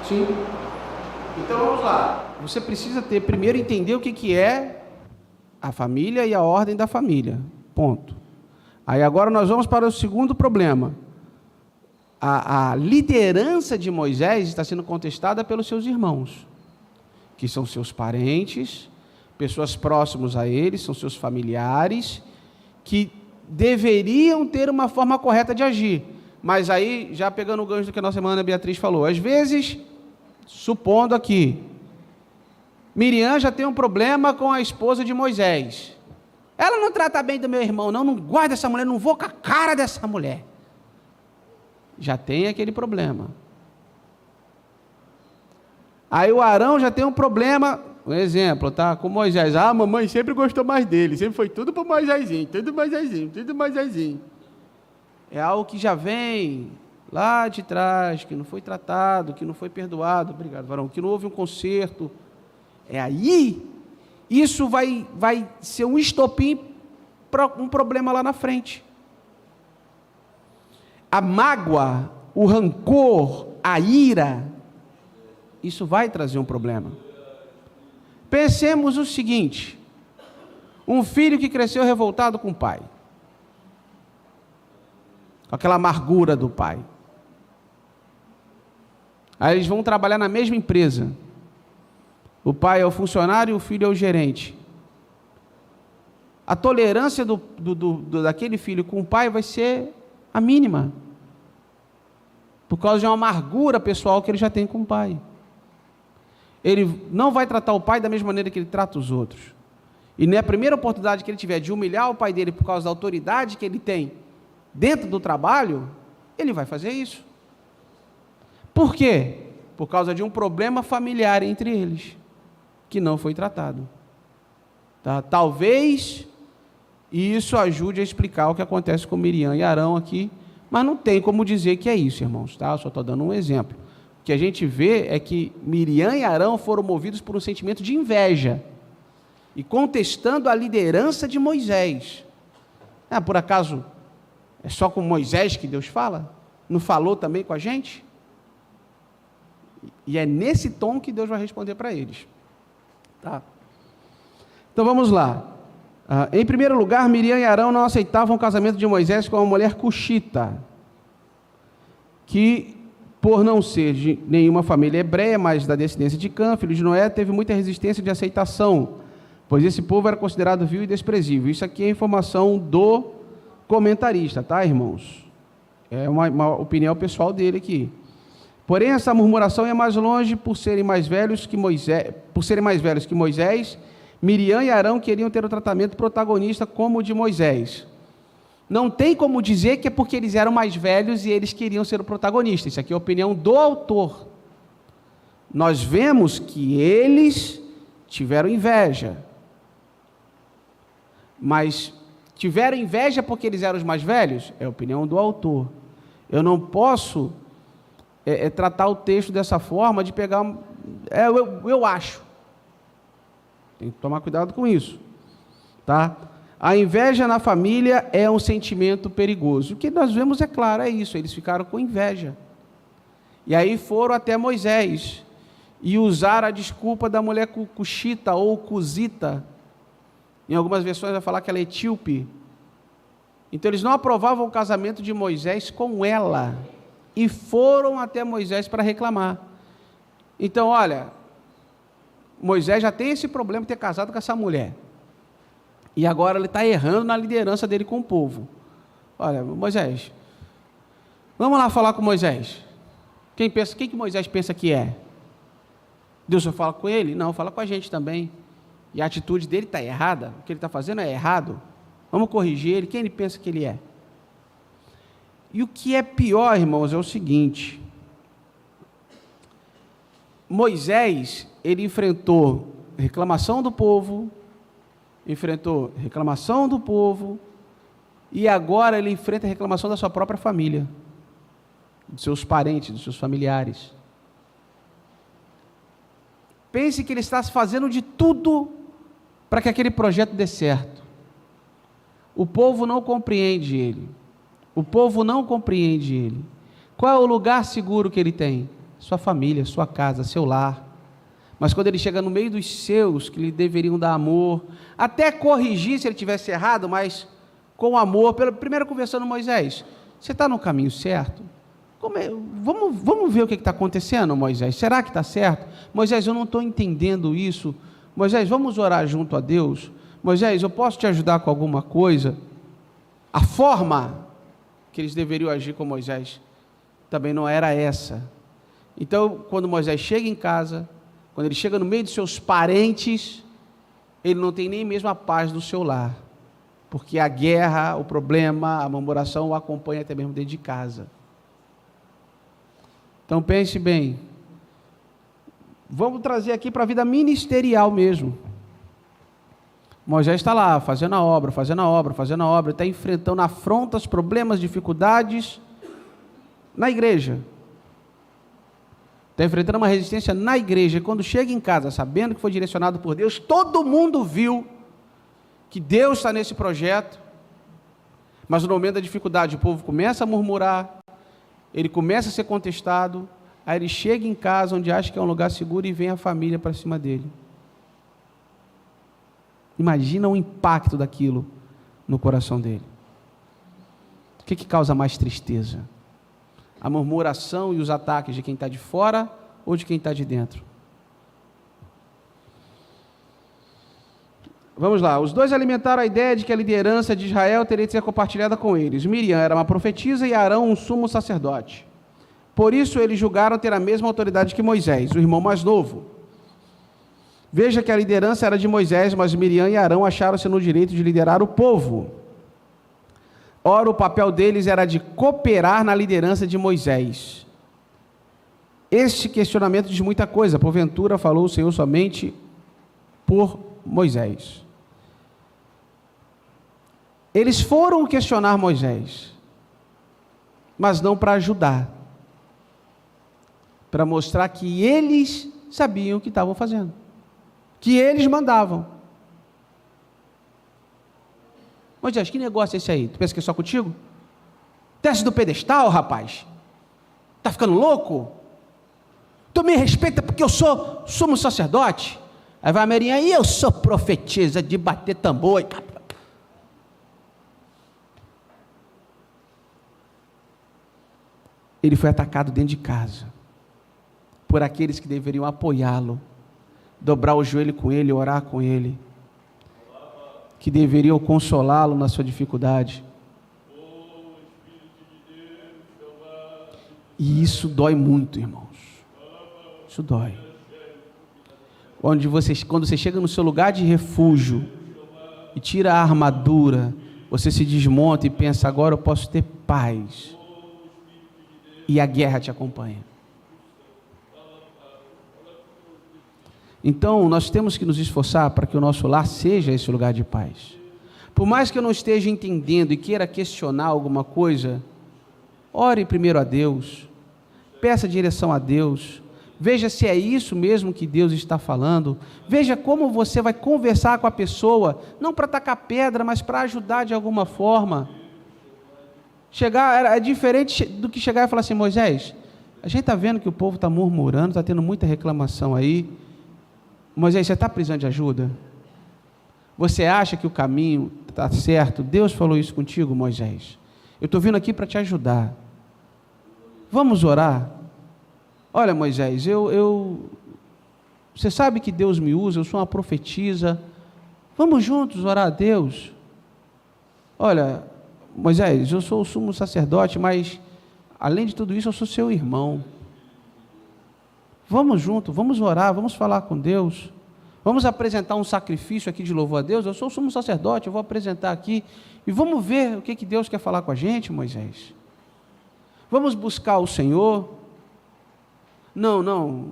Sim. Então vamos lá. Você precisa primeiro entender o que é a família e a ordem da família. Ponto. Aí agora nós vamos para o segundo problema. A liderança de Moisés está sendo contestada pelos seus irmãos, que são seus parentes, pessoas próximas a ele, são seus familiares, que deveriam ter uma forma correta de agir. Mas aí, já pegando o gancho do que a nossa irmã Beatriz falou, às vezes, supondo aqui, Miriam já tem um problema com a esposa de Moisés. Ela não trata bem do meu irmão, não gosto dessa mulher, não vou com a cara dessa mulher. Já tem aquele problema. Aí o Arão já tem um problema, um exemplo, tá? Com Moisés. A mamãe sempre gostou mais dele, sempre foi tudo para Moisésinho, tudo Moisésinho. É algo que já vem lá de trás, que não foi tratado, que não foi perdoado, obrigado, varão, que não houve um conserto. É aí, isso vai ser um estopim para um problema lá na frente. A mágoa, o rancor, a ira, isso vai trazer um problema. Pensemos o seguinte, um filho que cresceu revoltado com o pai, com aquela amargura do pai. Aí eles vão trabalhar na mesma empresa. O pai é o funcionário e o filho é o gerente. A tolerância daquele filho com o pai vai ser a mínima, por causa de uma amargura pessoal que ele já tem com o pai. Ele não vai tratar o pai da mesma maneira que ele trata os outros. e na primeira oportunidade que ele tiver de humilhar o pai dele por causa da autoridade que ele tem dentro do trabalho, ele vai fazer isso. Por quê? Por causa de um problema familiar entre eles, que não foi tratado. Tá? Talvez isso ajude a explicar o que acontece com Miriam e Arão aqui, mas não tem como dizer que é isso, irmãos, tá? Eu só estou dando um exemplo. O que a gente vê é que Miriam e Arão foram movidos por um sentimento de inveja e contestando a liderança de Moisés. Por acaso é só com Moisés que Deus fala? Não falou também com a gente? E é nesse tom que Deus vai responder para eles. Tá? Então vamos lá. Em primeiro lugar, Miriam e Arão não aceitavam o casamento de Moisés com uma mulher cuxita, que, por não ser de nenhuma família hebreia, mas da descendência de Cã, filho de Noé, teve muita resistência de aceitação, pois esse povo era considerado vil e desprezível. Isso aqui é informação do comentarista, tá, irmãos? É uma opinião pessoal dele aqui. Porém, essa murmuração ia mais longe por serem mais velhos que Moisés. Miriam e Arão queriam ter o tratamento protagonista como o de Moisés. Não tem como dizer que é porque eles eram mais velhos e eles queriam ser o protagonista. Isso aqui é a opinião do autor. Nós vemos que eles tiveram inveja. Mas tiveram inveja porque eles eram os mais velhos? É a opinião do autor. Eu não posso tratar o texto dessa forma, de pegar... eu acho. Tem que tomar cuidado com isso. Tá? A inveja na família é um sentimento perigoso. O que nós vemos, é claro, é isso. Eles ficaram com inveja. E aí foram até Moisés e usaram a desculpa da mulher cuxita ou cusita. Em algumas versões vai falar que ela é etíope. Então eles não aprovavam o casamento de Moisés com ela e foram até Moisés para reclamar. Então, olha, Moisés já tem esse problema de ter casado com essa mulher. E agora ele está errando na liderança dele com o povo. Olha, Moisés, vamos lá falar com Moisés. Quem que Moisés pensa que é? Deus só fala com ele? Não, fala com a gente também. E a atitude dele está errada, o que ele está fazendo é errado. Vamos corrigir ele, quem ele pensa que ele é? E o que é pior, irmãos, é o seguinte: Moisés, ele enfrentou reclamação do povo, e agora ele enfrenta a reclamação da sua própria família, dos seus parentes, dos seus familiares. Pense que ele está fazendo de tudo para que aquele projeto dê certo. O povo não compreende ele. Qual é o lugar seguro que ele tem? Sua família, sua casa, seu lar. Mas quando ele chega no meio dos seus, que lhe deveriam dar amor, até corrigir se ele tivesse errado, mas com amor, primeiro conversando, Moisés, você está no caminho certo? Vamos ver o que está acontecendo, Moisés, será que está certo? Moisés, eu não estou entendendo isso. Moisés, vamos orar junto a Deus? Moisés, eu posso te ajudar com alguma coisa? A forma que eles deveriam agir com Moisés também não era essa. Então, quando Moisés chega em casa, quando ele chega no meio dos seus parentes, ele não tem nem mesmo a paz do seu lar, porque a guerra, o problema, a murmuração o acompanha até mesmo dentro de casa. Então pense bem, vamos trazer aqui para a vida ministerial mesmo. Moisés está lá, fazendo a obra, está enfrentando afrontas, problemas, dificuldades na igreja. Está enfrentando uma resistência na igreja. E quando chega em casa, sabendo que foi direcionado por Deus, todo mundo viu que Deus está nesse projeto, mas no momento da dificuldade o povo começa a murmurar, ele começa a ser contestado, aí ele chega em casa onde acha que é um lugar seguro e vem a família para cima dele. Imagina o impacto daquilo no coração dele. O que causa mais tristeza? A murmuração e os ataques de quem está de fora ou de quem está de dentro? Vamos lá, os dois alimentaram a ideia de que a liderança de Israel teria de ser compartilhada com eles. Miriam era uma profetisa e Arão um sumo sacerdote. Por isso eles julgaram ter a mesma autoridade que Moisés, o irmão mais novo. Veja que a liderança era de Moisés, mas Miriam e Arão acharam-se no direito de liderar o povo. Ora, o papel deles era de cooperar na liderança de Moisés. Este questionamento diz muita coisa. Porventura falou o Senhor somente por Moisés. Eles foram questionar Moisés, mas não para ajudar, para mostrar que eles sabiam o que estavam fazendo, que eles mandavam. Moisés, que negócio é esse aí? Tu pensa que é só contigo? Desce do pedestal, rapaz. Tá ficando louco? Tu me respeita porque eu sou sumo sacerdote? Aí vai a Miriam, e eu sou profetisa de bater tambor. Ele foi atacado dentro de casa, por aqueles que deveriam apoiá-lo, dobrar o joelho com ele, orar com ele, que deveriam consolá-lo na sua dificuldade. E isso dói muito, irmãos. Isso dói. Quando você chega no seu lugar de refúgio e tira a armadura, você se desmonta e pensa, agora eu posso ter paz. E a guerra te acompanha. Então, nós temos que nos esforçar para que o nosso lar seja esse lugar de paz. Por mais que eu não esteja entendendo e queira questionar alguma coisa, ore primeiro a Deus, peça direção a Deus, veja se é isso mesmo que Deus está falando, veja como você vai conversar com a pessoa, não para tacar pedra, mas para ajudar de alguma forma. É diferente do que chegar e falar assim, Moisés, a gente está vendo que o povo está murmurando, está tendo muita reclamação aí. Moisés, você está precisando de ajuda? Você acha que o caminho está certo? Deus falou isso contigo, Moisés. Eu estou vindo aqui para te ajudar. Vamos orar? Olha, Moisés, você sabe que Deus me usa, eu sou uma profetisa. Vamos juntos orar a Deus? Olha, Moisés, eu sou o sumo sacerdote, mas além de tudo isso, eu sou seu irmão. Vamos junto, vamos orar, vamos falar com Deus, vamos apresentar um sacrifício aqui de louvor a Deus. Eu sou o sumo sacerdote, eu vou apresentar aqui, e vamos ver o que Deus quer falar com a gente, Moisés. Vamos buscar o Senhor. Não,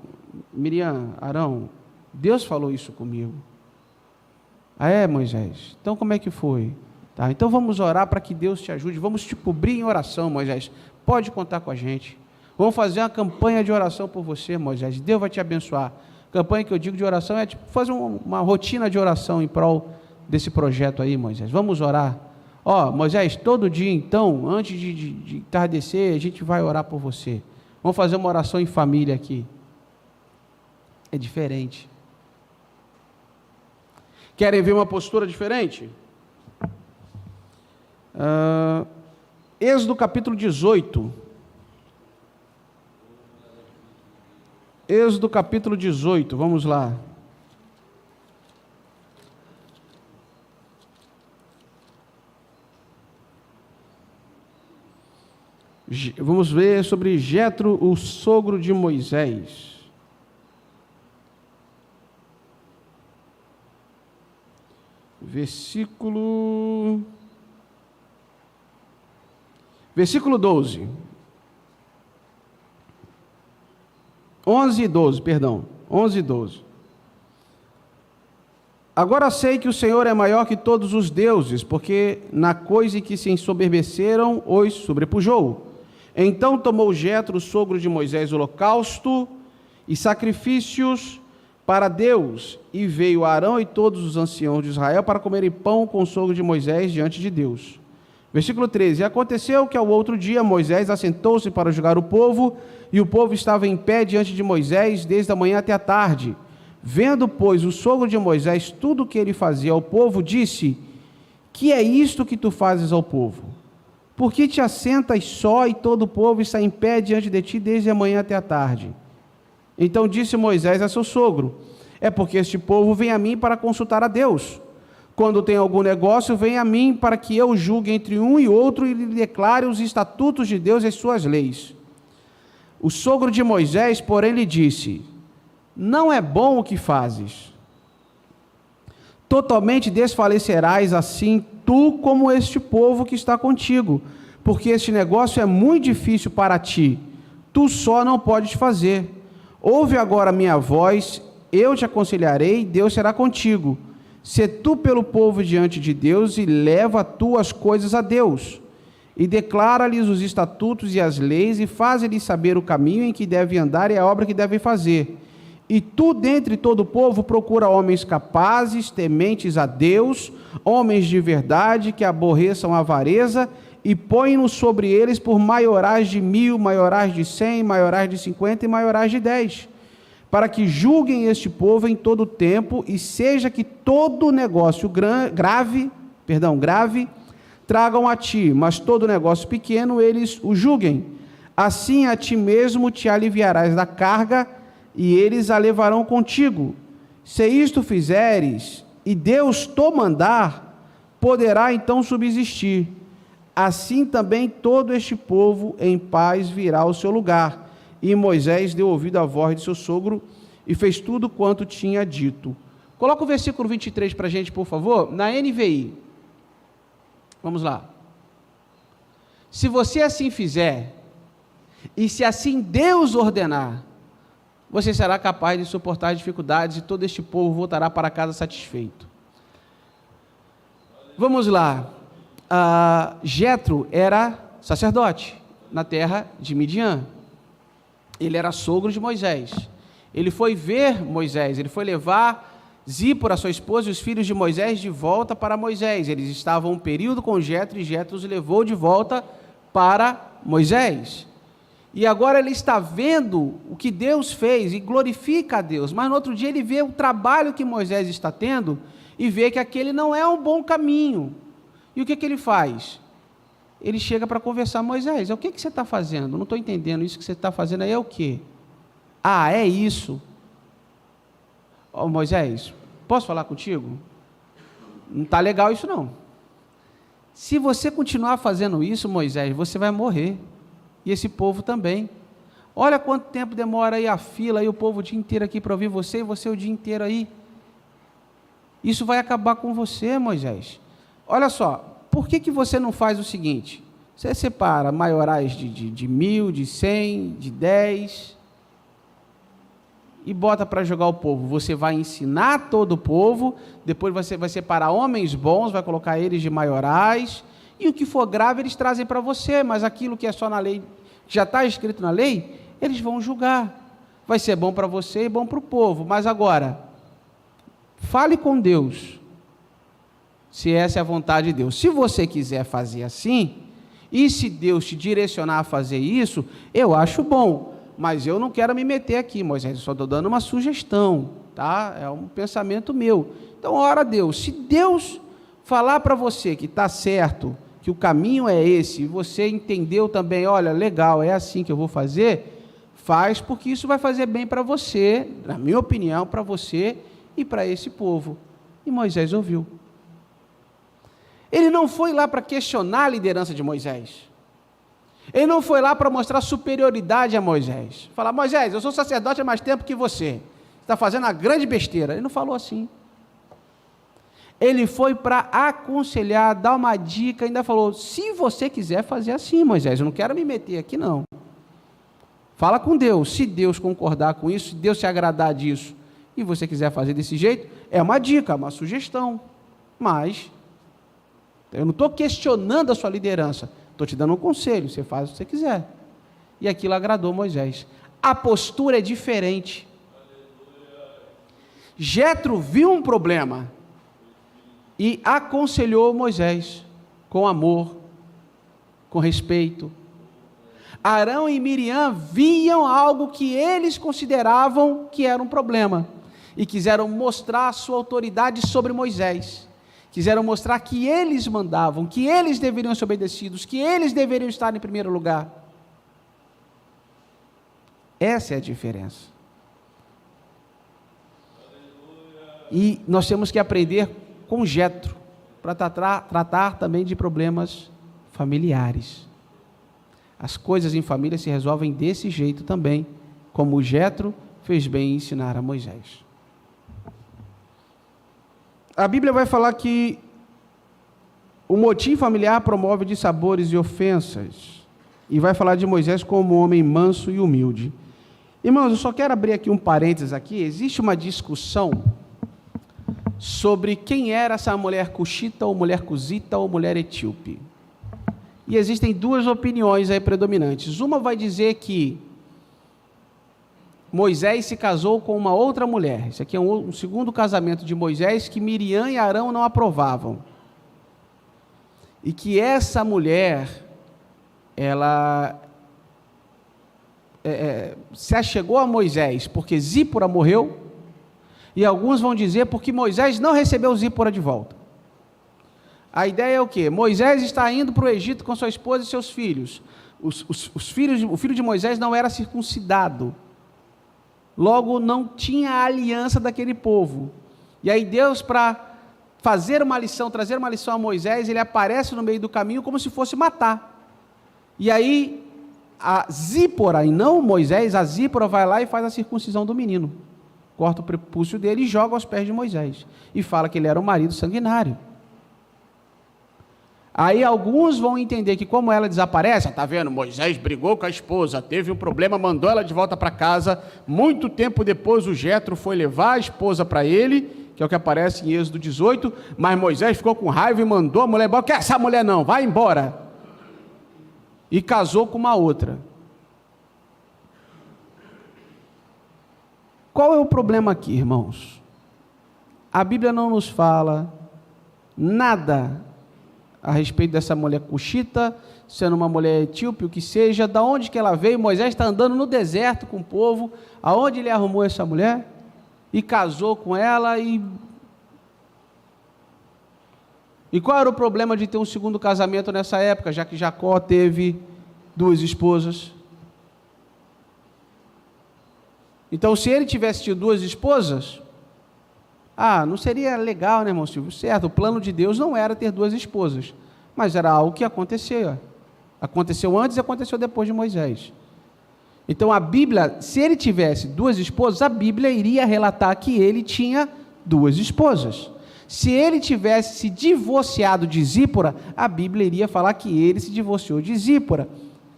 Miriam, Arão, Deus falou isso comigo. Ah, é, Moisés? Então como é que foi? Tá, então vamos orar para que Deus te ajude, vamos te cobrir em oração, Moisés, pode contar com a gente. Vamos fazer uma campanha de oração por você, Moisés. Deus vai te abençoar. Campanha que eu digo de oração é tipo fazer uma rotina de oração em prol desse projeto aí, Moisés. Vamos orar. Moisés, todo dia então, antes de entardecer, a gente vai orar por você. Vamos fazer uma oração em família aqui. É diferente. Querem ver uma postura diferente? Êxodo capítulo 18. Êxodo capítulo 18, vamos lá. Vamos ver sobre Jetro, o sogro de Moisés. Versículo 12. 11 e 12. Agora sei que o Senhor é maior que todos os deuses, porque na coisa em que se ensoberbeceram os sobrepujou. Então tomou Jetro, o sogro de Moisés, o holocausto e sacrifícios para Deus, e veio Arão e todos os anciãos de Israel para comerem pão com o sogro de Moisés diante de Deus. Versículo 13, e aconteceu que ao outro dia Moisés assentou-se para julgar o povo, e o povo estava em pé diante de Moisés desde a manhã até a tarde. Vendo, pois, o sogro de Moisés tudo o que ele fazia ao povo, disse, que é isto que tu fazes ao povo? Por que te assentas só e todo o povo está em pé diante de ti desde a manhã até a tarde? Então disse Moisés a seu sogro, é porque este povo vem a mim para consultar a Deus. Quando tem algum negócio, vem a mim para que eu julgue entre um e outro e lhe declare os estatutos de Deus e as suas leis. O sogro de Moisés, porém, lhe disse, não é bom o que fazes. totalmente desfalecerás, assim tu como este povo que está contigo, porque este negócio é muito difícil para ti, tu só não podes fazer. Ouve agora a minha voz, eu te aconselharei, Deus será contigo. Sê tu pelo povo diante de Deus e leva tu as coisas a Deus. E declara-lhes os estatutos e as leis e faz-lhes saber o caminho em que devem andar e a obra que devem fazer. E tu, dentre todo o povo, procura homens capazes, tementes a Deus, homens de verdade, que aborreçam a avareza, e põe-nos sobre eles por maiorais de 1000, maiorais de 100, maiorais de 50 e maiorais de 10, para que julguem este povo em todo o tempo, e seja que todo negócio grave, tragam a ti, mas todo negócio pequeno eles o julguem. Assim a ti mesmo te aliviarás da carga, e eles a levarão contigo. Se isto fizeres, e Deus te mandar, poderá então subsistir. Assim também todo este povo em paz virá ao seu lugar. E Moisés deu ouvido à voz de seu sogro, e fez tudo quanto tinha dito. Coloca o versículo 23 para a gente, por favor, na NVI. Vamos lá. Se você assim fizer, e se assim Deus ordenar, você será capaz de suportar as dificuldades, e todo este povo voltará para casa satisfeito. Vamos lá. Jetro era sacerdote na terra de Midian. Ele era sogro de Moisés. Ele foi ver Moisés, ele foi levar Zípora, sua esposa, e os filhos de Moisés de volta para Moisés. Eles estavam um período com Jetro, e Jetro os levou de volta para Moisés. E agora ele está vendo o que Deus fez e glorifica a Deus, mas no outro dia ele vê o trabalho que Moisés está tendo e vê que aquele não é um bom caminho. E o que ele faz? Ele chega para conversar com Moisés. O que você está fazendo? Não estou entendendo, isso que você está fazendo aí é o quê? É isso. Moisés, posso falar contigo? Não está legal isso não. Se você continuar fazendo isso, Moisés, você vai morrer. E esse povo também. Olha quanto tempo demora aí a fila, aí o povo o dia inteiro aqui para ouvir você, e você o dia inteiro aí. Isso vai acabar com você, Moisés. Olha só, por que você não faz o seguinte? Você separa maiorais de 1000, de 100, de 10, e bota para jogar o povo. Você vai ensinar todo o povo, depois você vai separar homens bons, vai colocar eles de maiorais, e o que for grave eles trazem para você, mas aquilo que é só na lei, que já está escrito na lei, eles vão julgar. Vai ser bom para você e bom para o povo. Mas agora, fale com Deus, se essa é a vontade de Deus. Se você quiser fazer assim, e se Deus te direcionar a fazer isso, eu acho bom, mas eu não quero me meter aqui, Moisés, eu só estou dando uma sugestão, tá? É um pensamento meu. Então, ora a Deus, se Deus falar para você que está certo, que o caminho é esse, e você entendeu também, olha, legal, é assim que eu vou fazer, faz, porque isso vai fazer bem para você, na minha opinião, para você e para esse povo. E Moisés ouviu. Ele não foi lá para questionar a liderança de Moisés. Ele não foi lá para mostrar superioridade a Moisés. Falar, Moisés, eu sou sacerdote há mais tempo que você. Você está fazendo uma grande besteira. Ele não falou assim. Ele foi para aconselhar, dar uma dica, ainda falou, se você quiser fazer assim, Moisés, eu não quero me meter aqui não. Fala com Deus, se Deus concordar com isso, se Deus se agradar disso, e você quiser fazer desse jeito, é uma dica, uma sugestão, mas eu não estou questionando a sua liderança, estou te dando um conselho, você faz o que você quiser. E aquilo agradou Moisés. A postura é diferente. Jetro viu um problema e aconselhou Moisés com amor, com respeito. Arão e Miriam viam algo que eles consideravam que era um problema e quiseram mostrar a sua autoridade sobre Moisés. Quiseram mostrar que eles mandavam, que eles deveriam ser obedecidos, que eles deveriam estar em primeiro lugar. Essa é a diferença. E nós temos que aprender com Jetro, para tratar também de problemas familiares. As coisas em família se resolvem desse jeito também, como Jetro fez bem em ensinar a Moisés. A Bíblia vai falar que o motim familiar promove dissabores e ofensas, e vai falar de Moisés como um homem manso e humilde. Irmãos, eu só quero abrir aqui um parênteses aqui. Existe uma discussão sobre quem era essa mulher cuxita, ou mulher cusita, ou mulher etíope. E existem duas opiniões aí predominantes. Uma vai dizer que Moisés se casou com uma outra mulher. Isso aqui é um segundo casamento de Moisés que Miriam e Arão não aprovavam. E que essa mulher, ela se achegou a Moisés porque Zípora morreu, e alguns vão dizer porque Moisés não recebeu Zípora de volta. A ideia é o quê? Moisés está indo para o Egito com sua esposa e seus filhos. O filho de Moisés não era circuncidado. Logo, não tinha a aliança daquele povo. E aí Deus, para fazer uma lição, trazer uma lição a Moisés, ele aparece no meio do caminho como se fosse matar. E aí, a Zípora, e não Moisés, a Zípora vai lá e faz a circuncisão do menino. Corta o prepúcio dele e joga aos pés de Moisés. E fala que ele era um marido sanguinário. Aí alguns vão entender que como ela desaparece, está vendo, Moisés brigou com a esposa, teve um problema, mandou ela de volta para casa, muito tempo depois o Jetro foi levar a esposa para ele, que é o que aparece em Êxodo 18, mas Moisés ficou com raiva e mandou a mulher embora, quer essa mulher não, vai embora, e casou com uma outra. Qual é o problema aqui, irmãos? A Bíblia não nos fala nada a respeito dessa mulher cuxita, sendo uma mulher etíope, o que seja, da onde que ela veio. Moisés está andando no deserto com o povo, aonde ele arrumou essa mulher, e casou com ela, e qual era o problema de ter um segundo casamento nessa época, já que Jacó teve duas esposas? Então, se ele tivesse tido duas esposas, não seria legal, né, irmão Silvio? Certo, o plano de Deus não era ter duas esposas, mas era algo que acontecia. Aconteceu antes e aconteceu depois de Moisés. Então a Bíblia, se ele tivesse duas esposas, a Bíblia iria relatar que ele tinha duas esposas. Se ele tivesse se divorciado de Zípora, a Bíblia iria falar que ele se divorciou de Zípora.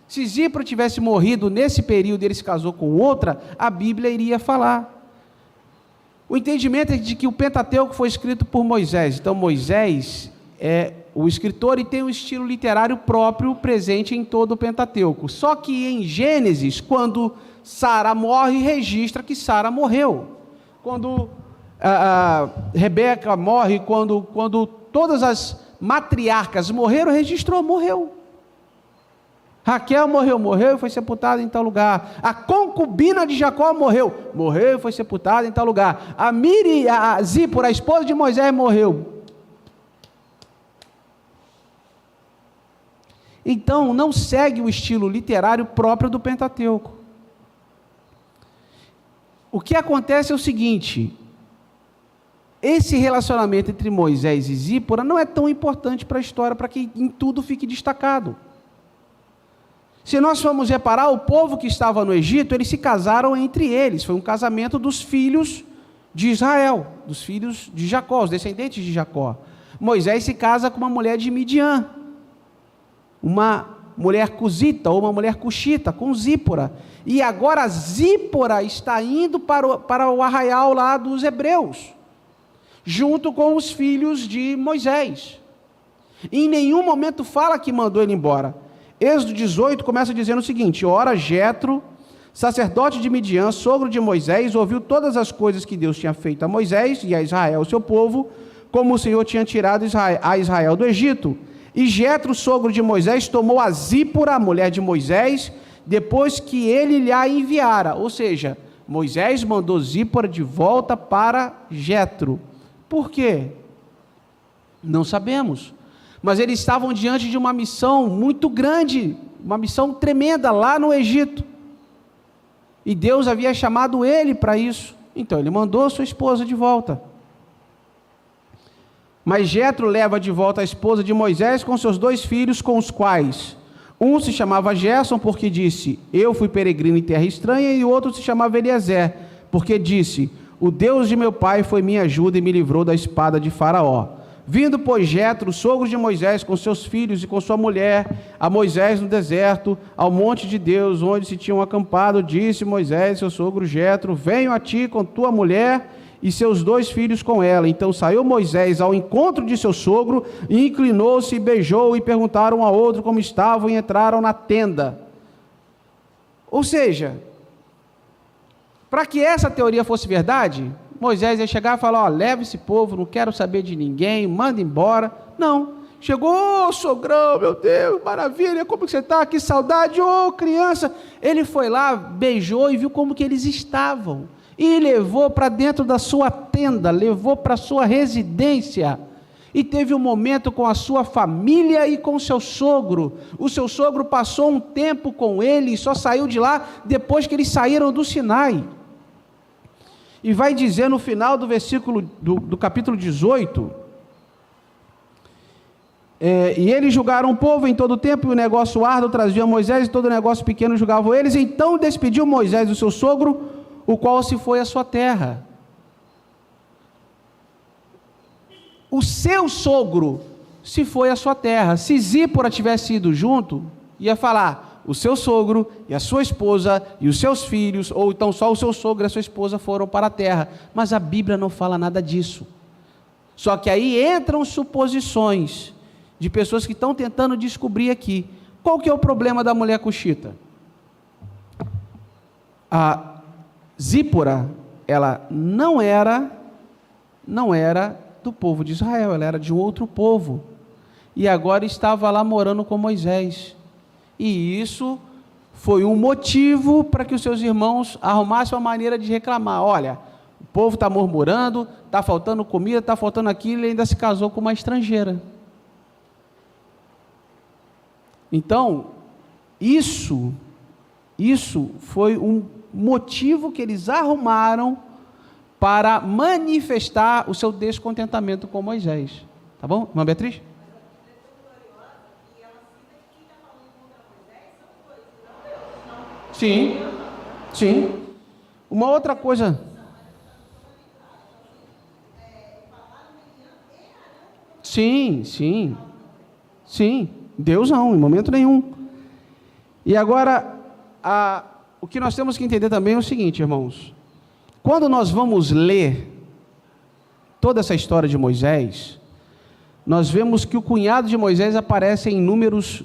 Se Zípora tivesse morrido nesse período e ele se casou com outra, a Bíblia iria falar. O entendimento é de que o Pentateuco foi escrito por Moisés. Então Moisés é o escritor e tem um estilo literário próprio presente em todo o Pentateuco. Só que em Gênesis, quando Sara morre, registra que Sara morreu. Quando Rebeca morre, quando todas as matriarcas morreram, registrou, morreu. Raquel morreu e foi sepultada em tal lugar. A concubina de Jacó morreu e foi sepultada em tal lugar. A Zípora, a esposa de Moisés, morreu. Então, não segue o estilo literário próprio do Pentateuco. O que acontece é o seguinte: esse relacionamento entre Moisés e Zípora não é tão importante para a história, para que em tudo fique destacado. Se nós formos reparar, o povo que estava no Egito, eles se casaram entre eles, foi um casamento dos filhos de Israel, dos filhos de Jacó, os descendentes de Jacó. Moisés se casa com uma mulher de Midian, uma mulher cusita ou uma mulher cuxita, com Zípora, e agora Zípora está indo para o arraial lá dos hebreus, junto com os filhos de Moisés. E em nenhum momento fala que mandou ele embora. Êxodo 18 começa dizendo o seguinte: ora Jetro, sacerdote de Midian, sogro de Moisés, ouviu todas as coisas que Deus tinha feito a Moisés e a Israel, seu povo, como o Senhor tinha tirado a Israel do Egito. E Jetro, sogro de Moisés, tomou a Zípora, a mulher de Moisés, depois que ele lhe a enviara. Ou seja, Moisés mandou Zípora de volta para Jetro. Por quê? Não sabemos. Mas eles estavam diante de uma missão muito grande, uma missão tremenda lá no Egito. E Deus havia chamado ele para isso. Então ele mandou sua esposa de volta. Mas Jetro leva de volta a esposa de Moisés com seus 2 filhos, com os quais um se chamava Gerson, porque disse: eu fui peregrino em terra estranha, e o outro se chamava Eliezer, porque disse: O Deus de meu pai foi minha ajuda e me livrou da espada de Faraó. Vindo, pois, Jetro, sogro de Moisés, com seus filhos e com sua mulher, a Moisés no deserto, ao monte de Deus, onde se tinham acampado, disse Moisés, seu sogro Jetro, venho a ti com tua mulher e seus 2 filhos com ela. Então saiu Moisés ao encontro de seu sogro, e inclinou-se e beijou, e perguntaram um ao outro como estavam, e entraram na tenda. Ou seja, para que essa teoria fosse verdade, Moisés ia chegar e falar, leva esse povo, não quero saber de ninguém, manda embora. Não, chegou, sogrão, meu Deus, maravilha, como que você está, que saudade, criança. Ele foi lá, beijou e viu como que eles estavam, e levou para dentro da sua tenda, levou para a sua residência, e teve um momento com a sua família e com o seu sogro. O seu sogro passou um tempo com ele, e só saiu de lá depois que eles saíram do Sinai. E vai dizer no final do versículo do capítulo 18, e eles julgaram o povo em todo o tempo, e o negócio árduo trazia Moisés, e todo o negócio pequeno julgavam eles. Então despediu Moisés do seu sogro, o qual se foi à sua terra. O seu sogro se foi à sua terra. Se Zípora tivesse ido junto, ia falar, o seu sogro e a sua esposa e os seus filhos, ou então só o seu sogro e a sua esposa foram para a terra. Mas a Bíblia não fala nada disso. Só que aí entram suposições de pessoas que estão tentando descobrir aqui. Qual que é o problema da mulher cuxita? A Zípora, ela não era do povo de Israel, ela era de um outro povo. E agora estava lá morando com Moisés. E isso foi um motivo para que os seus irmãos arrumassem uma maneira de reclamar. Olha, o povo está murmurando, está faltando comida, está faltando aquilo, e ainda se casou com uma estrangeira. Então, isso foi um motivo que eles arrumaram para manifestar o seu descontentamento com Moisés. Tá bom, irmã Beatriz? Sim, sim. Uma outra coisa. Sim. Deus não, em momento nenhum. E agora, o que nós temos que entender também é o seguinte, irmãos. Quando nós vamos ler toda essa história de Moisés, nós vemos que o cunhado de Moisés aparece em Números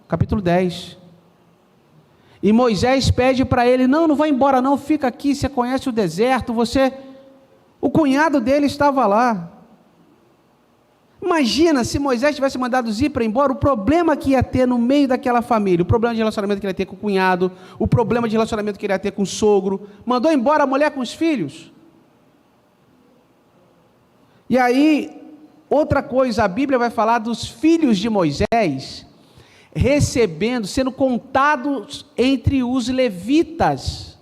capítulo 10. E Moisés pede para ele, não vai embora não, fica aqui, você conhece o deserto, o cunhado dele estava lá. Imagina se Moisés tivesse mandado Zípora embora, o problema que ia ter no meio daquela família, o problema de relacionamento que ele ia ter com o cunhado, o problema de relacionamento que ele ia ter com o sogro. Mandou embora a mulher com os filhos. E aí, outra coisa, a Bíblia vai falar dos filhos de Moisés sendo contados entre os levitas,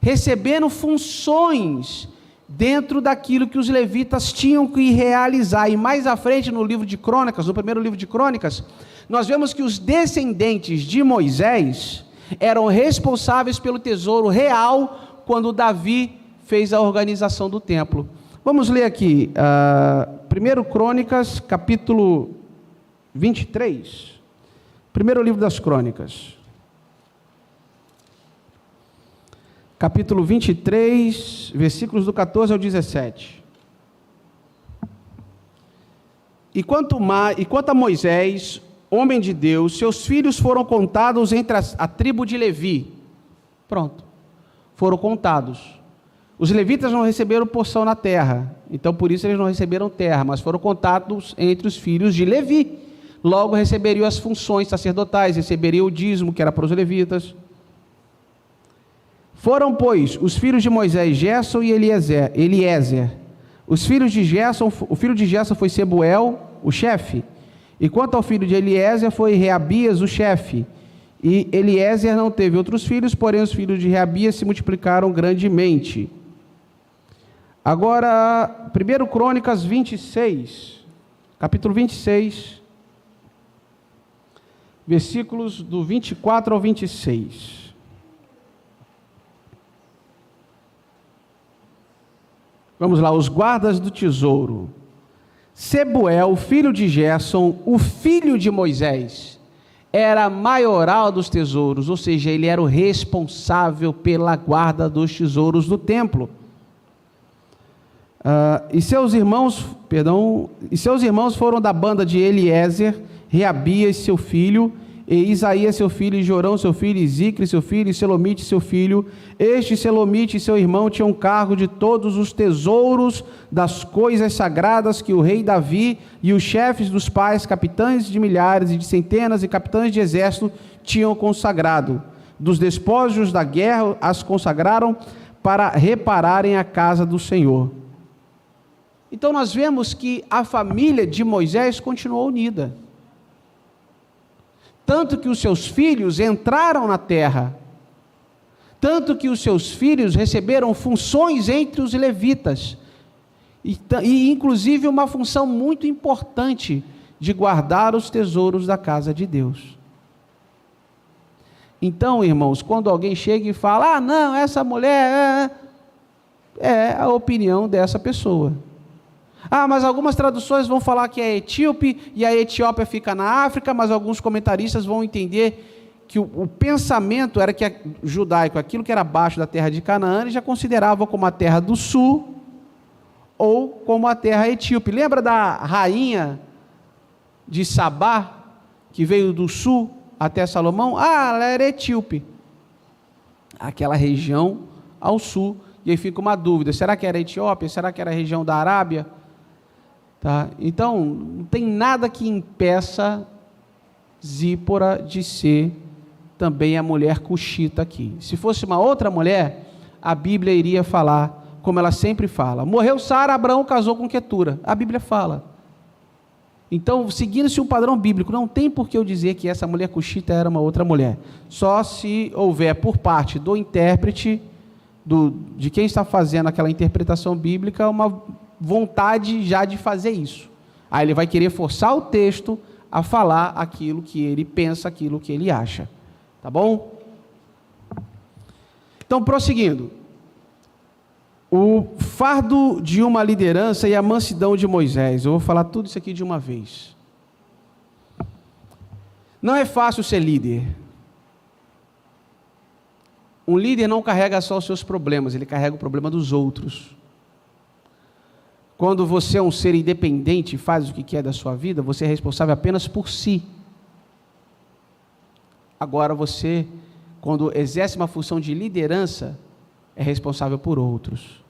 recebendo funções dentro daquilo que os levitas tinham que realizar. E mais à frente no livro de Crônicas, no primeiro livro de Crônicas, nós vemos que os descendentes de Moisés eram responsáveis pelo tesouro real quando Davi fez a organização do templo. Vamos ler aqui, 1 Crônicas, capítulo 23, primeiro livro das Crônicas, capítulo 23, versículos do 14 ao 17. E quanto a Moisés, homem de Deus, seus filhos foram contados entre a tribo de Levi. Pronto, foram contados. Os levitas não receberam porção na terra, então por isso eles não receberam terra, mas foram contados entre os filhos de Levi. Logo receberiam as funções sacerdotais, receberiam o dízimo, que era para os levitas. Foram, pois, os filhos de Moisés, Gerson e Eliezer. Os filhos de Gerson, o filho de Gerson foi Sebuel, o chefe. E quanto ao filho de Eliezer, foi Reabias, o chefe. E Eliezer não teve outros filhos, porém os filhos de Reabias se multiplicaram grandemente. Agora, 1 Crônicas 26, capítulo 26, versículos do 24 ao 26. Vamos lá, os guardas do tesouro. Sebuel, filho de Gerson, o filho de Moisés, era maioral dos tesouros, ou seja, ele era o responsável pela guarda dos tesouros do templo. E seus irmãos foram da banda de Eliezer, Reabias, seu filho, e Isaías, seu filho, e Jorão, seu filho, e Zicre, seu filho, e Selomite, seu filho. Este Selomite e seu irmão tinham cargo de todos os tesouros das coisas sagradas que o rei Davi e os chefes dos pais, capitães de milhares e de centenas e capitães de exército tinham consagrado. Dos despojos da guerra as consagraram para repararem a casa do Senhor. Então nós vemos que a família de Moisés continuou unida. Tanto que os seus filhos entraram na terra, tanto que os seus filhos receberam funções entre os levitas, e inclusive uma função muito importante de guardar os tesouros da casa de Deus. Então, irmãos, quando alguém chega e fala, não, essa mulher é a opinião dessa pessoa. Mas algumas traduções vão falar que é etíope, e a Etiópia fica na África, mas alguns comentaristas vão entender que o pensamento era que judaico, aquilo que era abaixo da terra de Canaã, eles já consideravam como a terra do sul, ou como a terra etíope. Lembra da rainha de Sabá, que veio do sul até Salomão? Ela era etíope, aquela região ao sul, e aí fica uma dúvida, será que era Etiópia? Será que era a região da Arábia? Tá? Então, não tem nada que impeça Zípora de ser também a mulher cuxita aqui. Se fosse uma outra mulher, a Bíblia iria falar, como ela sempre fala, morreu Sara, Abraão casou com Quetura. A Bíblia fala. Então, seguindo-se o padrão bíblico, não tem por que eu dizer que essa mulher cuxita era uma outra mulher. Só se houver por parte do intérprete, de quem está fazendo aquela interpretação bíblica, uma vontade já de fazer isso. Aí ele vai querer forçar o texto a falar aquilo que ele pensa, aquilo que ele acha. Tá bom? Então, prosseguindo. O fardo de uma liderança e a mansidão de Moisés. Eu vou falar tudo isso aqui de uma vez. Não é fácil ser líder. Um líder não carrega só os seus problemas, ele carrega o problema dos outros. Quando você é um ser independente e faz o que quer da sua vida, você é responsável apenas por si. Agora você, quando exerce uma função de liderança, é responsável por outros.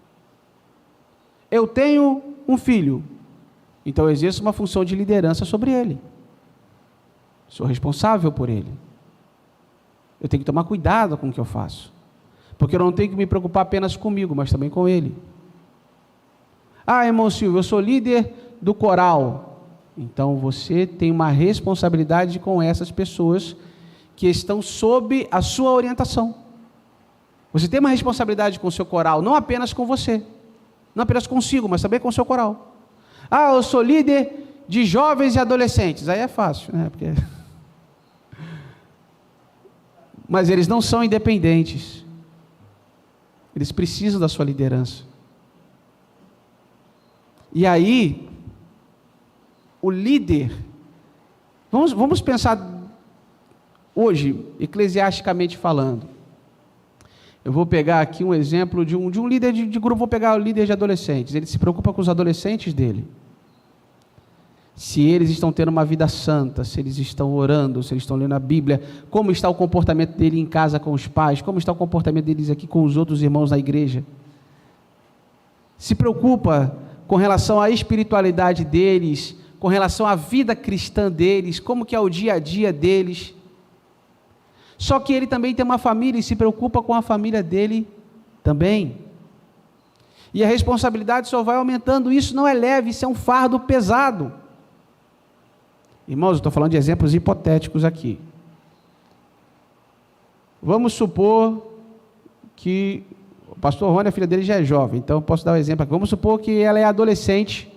Eu tenho um filho, então eu exerço uma função de liderança sobre ele. Sou responsável por ele. Eu tenho que tomar cuidado com o que eu faço, porque eu não tenho que me preocupar apenas comigo, mas também com ele. Irmão Silvio, eu sou líder do coral. Então você tem uma responsabilidade com essas pessoas que estão sob a sua orientação. Você tem uma responsabilidade com o seu coral, não apenas com você, não apenas consigo, mas também com o seu coral. Eu sou líder de jovens e adolescentes. Aí é fácil, né? Mas eles não são independentes. Eles precisam da sua liderança. E aí, o líder, vamos pensar hoje, eclesiasticamente falando. Eu vou pegar aqui um exemplo de um líder de grupo, vou pegar o líder de adolescentes. Ele se preocupa com os adolescentes dele. Se eles estão tendo uma vida santa, se eles estão orando, se eles estão lendo a Bíblia, como está o comportamento dele em casa com os pais, como está o comportamento deles aqui com os outros irmãos da igreja. Se preocupa com relação à espiritualidade deles, com relação à vida cristã deles, como que é o dia a dia deles. Só que ele também tem uma família e se preocupa com a família dele também. E a responsabilidade só vai aumentando, isso não é leve, isso é um fardo pesado. Irmãos, eu estou falando de exemplos hipotéticos aqui. Vamos supor que o pastor Rony, a filha dele já é jovem, então eu posso dar um exemplo aqui. Vamos supor que ela é adolescente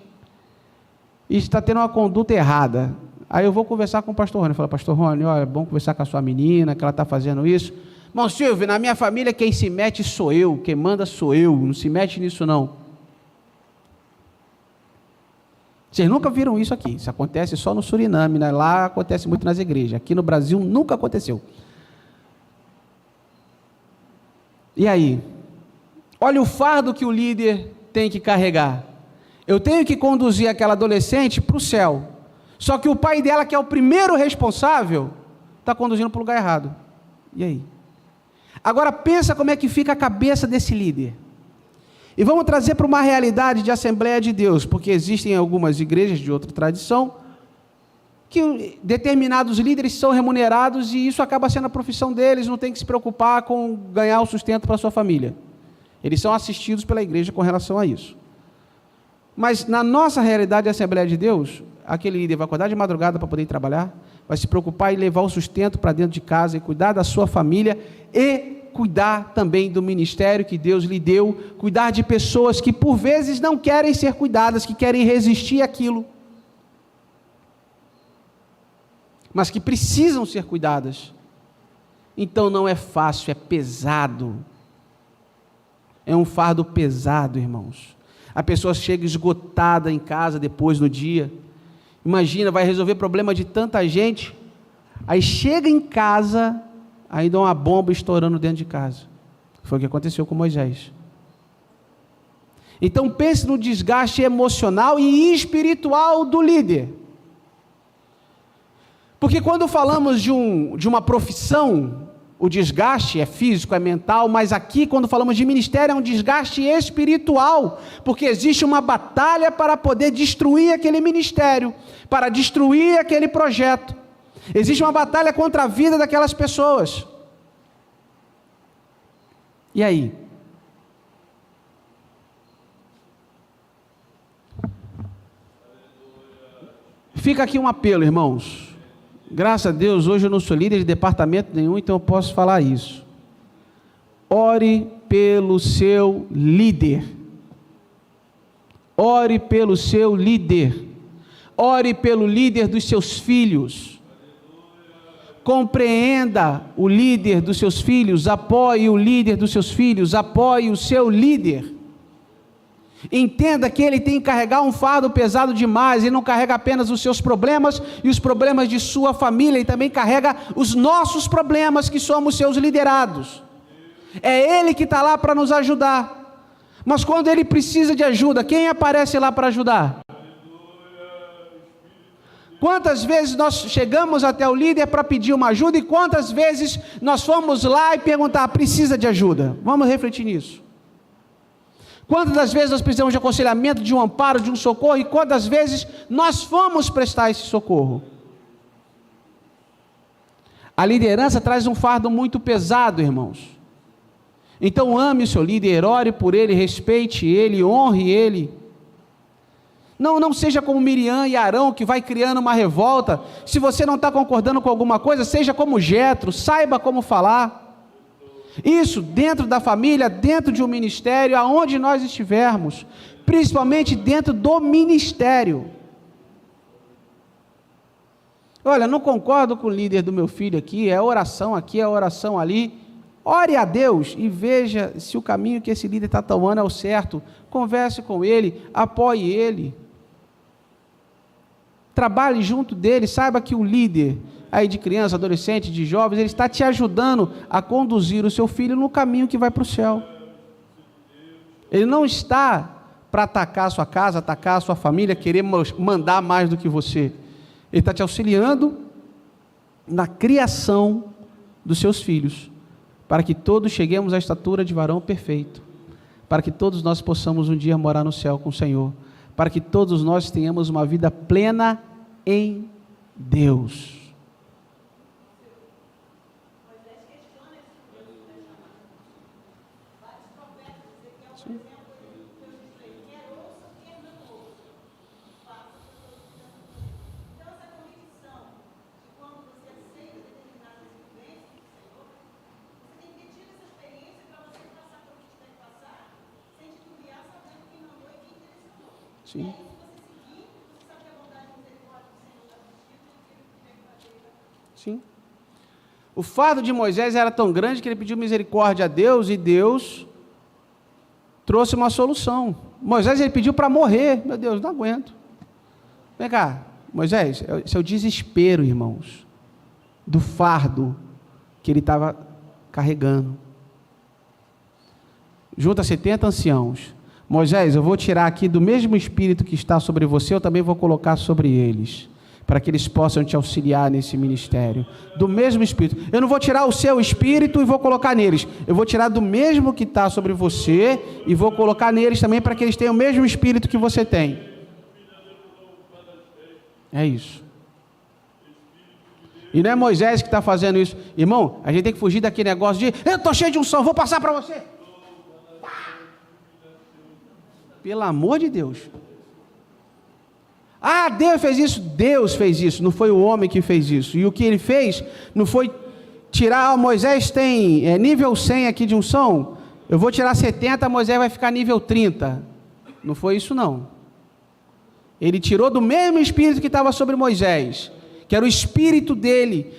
e está tendo uma conduta errada. Aí eu vou conversar com o pastor Rony, falar, pastor Rony, olha, é bom conversar com a sua menina, que ela está fazendo isso. Irmão Silvio, na minha família quem se mete sou eu, quem manda sou eu, não se mete nisso não. Vocês nunca viram isso aqui. Isso acontece só no Suriname, né? Lá acontece muito nas igrejas. Aqui no Brasil nunca aconteceu. E aí? Olha o fardo que o líder tem que carregar. Eu tenho que conduzir aquela adolescente para o céu. Só que o pai dela, que é o primeiro responsável, está conduzindo para o lugar errado. E aí? Agora pensa como é que fica a cabeça desse líder. E vamos trazer para uma realidade de Assembleia de Deus, porque existem algumas igrejas de outra tradição, que determinados líderes são remunerados e isso acaba sendo a profissão deles, não tem que se preocupar com ganhar o sustento para a sua família. Eles são assistidos pela igreja com relação a isso. Mas na nossa realidade de Assembleia de Deus, aquele líder vai acordar de madrugada para poder ir trabalhar, vai se preocupar em levar o sustento para dentro de casa e cuidar da sua família e cuidar também do ministério que Deus lhe deu, cuidar de pessoas que por vezes não querem ser cuidadas, que querem resistir àquilo, mas que precisam ser cuidadas. Então não é fácil, é pesado. É um fardo pesado, irmãos. A pessoa chega esgotada em casa depois no dia. Imagina, vai resolver problema de tanta gente. Aí chega em casa, aí dá uma bomba estourando dentro de casa. Foi o que aconteceu com Moisés. Então pense no desgaste emocional e espiritual do líder. Porque quando falamos de uma profissão, o desgaste é físico, é mental, mas aqui quando falamos de ministério é um desgaste espiritual, porque existe uma batalha para poder destruir aquele ministério, para destruir aquele projeto. Existe uma batalha contra a vida daquelas pessoas. E aí? Fica aqui um apelo, irmãos. Graças a Deus, hoje eu não sou líder de departamento nenhum, então eu posso falar isso. Ore pelo seu líder. Ore pelo seu líder. Ore pelo líder dos seus filhos. Compreenda o líder dos seus filhos, apoie o líder dos seus filhos, apoie o seu líder. Entenda que ele tem que carregar um fardo pesado demais, ele não carrega apenas os seus problemas e os problemas de sua família, ele também carrega os nossos problemas, que somos seus liderados. É ele que está lá para nos ajudar, mas quando ele precisa de ajuda, quem aparece lá para ajudar? Quantas vezes nós chegamos até o líder para pedir uma ajuda e quantas vezes nós fomos lá e perguntar, precisa de ajuda? Vamos refletir nisso. Quantas das vezes nós precisamos de aconselhamento, de um amparo, de um socorro, e quantas vezes nós fomos prestar esse socorro? A liderança traz um fardo muito pesado, irmãos. Então ame o seu líder, ore por ele, respeite ele, honre ele. Não seja como Miriam e Arão, que vai criando uma revolta. Se você não está concordando com alguma coisa, seja como Jetro, saiba como falar. Isso dentro da família, dentro de um ministério, aonde nós estivermos, principalmente dentro do ministério. Olha, não concordo com o líder do meu filho aqui, é oração aqui, é oração ali. Ore a Deus e veja se o caminho que esse líder está tomando é o certo. Converse com ele, apoie ele. Trabalhe junto dele, saiba que o líder aí de criança, adolescente, de jovens, ele está te ajudando a conduzir o seu filho no caminho que vai para o céu. Ele não está para atacar a sua casa, atacar a sua família, querer mandar mais do que você. Ele está te auxiliando na criação dos seus filhos, para que todos cheguemos à estatura de varão perfeito, para que todos nós possamos um dia morar no céu com o Senhor, para que todos nós tenhamos uma vida plena em Deus. Sim. Sim. O fardo de Moisés era tão grande que ele pediu misericórdia a Deus e Deus trouxe uma solução. Moisés ele pediu para morrer. Meu Deus, não aguento. Vem cá, Moisés, esse é o desespero, irmãos, do fardo que ele estava carregando. Junta 70 anciãos. Moisés, eu vou tirar aqui do mesmo espírito que está sobre você, eu também vou colocar sobre eles, para que eles possam te auxiliar nesse ministério. Do mesmo espírito. Eu não vou tirar o seu espírito e vou colocar neles. Eu vou tirar do mesmo que está sobre você e vou colocar neles também, para que eles tenham o mesmo espírito que você tem. É isso. E não é Moisés que está fazendo isso. Irmão, a gente tem que fugir daquele negócio de eu estou cheio de unção, vou passar para você. Pelo amor de Deus. Ah, Deus fez isso. Deus fez isso, não foi o homem que fez isso. E o que ele fez não foi tirar, Moisés tem nível 100 aqui de unção, eu vou tirar 70, Moisés vai ficar nível 30. Não foi isso não. Ele tirou do mesmo espírito que estava sobre Moisés, que era o espírito dele,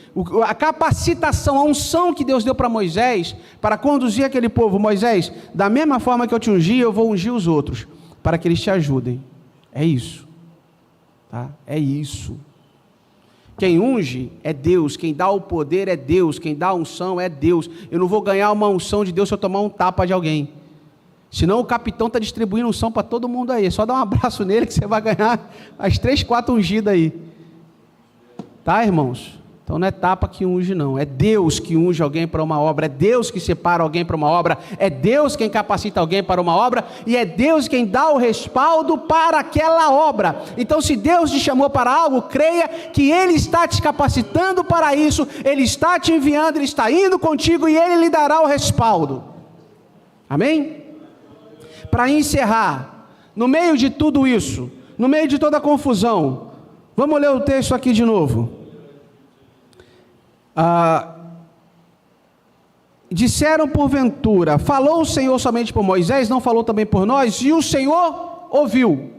a capacitação, a unção que Deus deu para Moisés, para conduzir aquele povo. Moisés, da mesma forma que eu te ungi, eu vou ungir os outros, para que eles te ajudem. É isso. Tá? É isso. Quem unge é Deus, quem dá o poder é Deus, quem dá a unção é Deus. Eu não vou ganhar uma unção de Deus se eu tomar um tapa de alguém. Senão o capitão está distribuindo unção para todo mundo aí. Só dá um abraço nele que você vai ganhar as 3, 4 ungidas aí. Tá, irmãos? Então não é tapa que unge não, é Deus que unge alguém para uma obra, é Deus que separa alguém para uma obra, é Deus quem capacita alguém para uma obra, e é Deus quem dá o respaldo para aquela obra. Então se Deus te chamou para algo, creia que Ele está te capacitando para isso, Ele está te enviando, Ele está indo contigo e Ele lhe dará o respaldo. Amém? Para encerrar, no meio de tudo isso, no meio de toda a confusão, vamos ler o texto aqui de novo. Disseram porventura, falou o Senhor somente por Moisés, não falou também por nós? E o Senhor ouviu.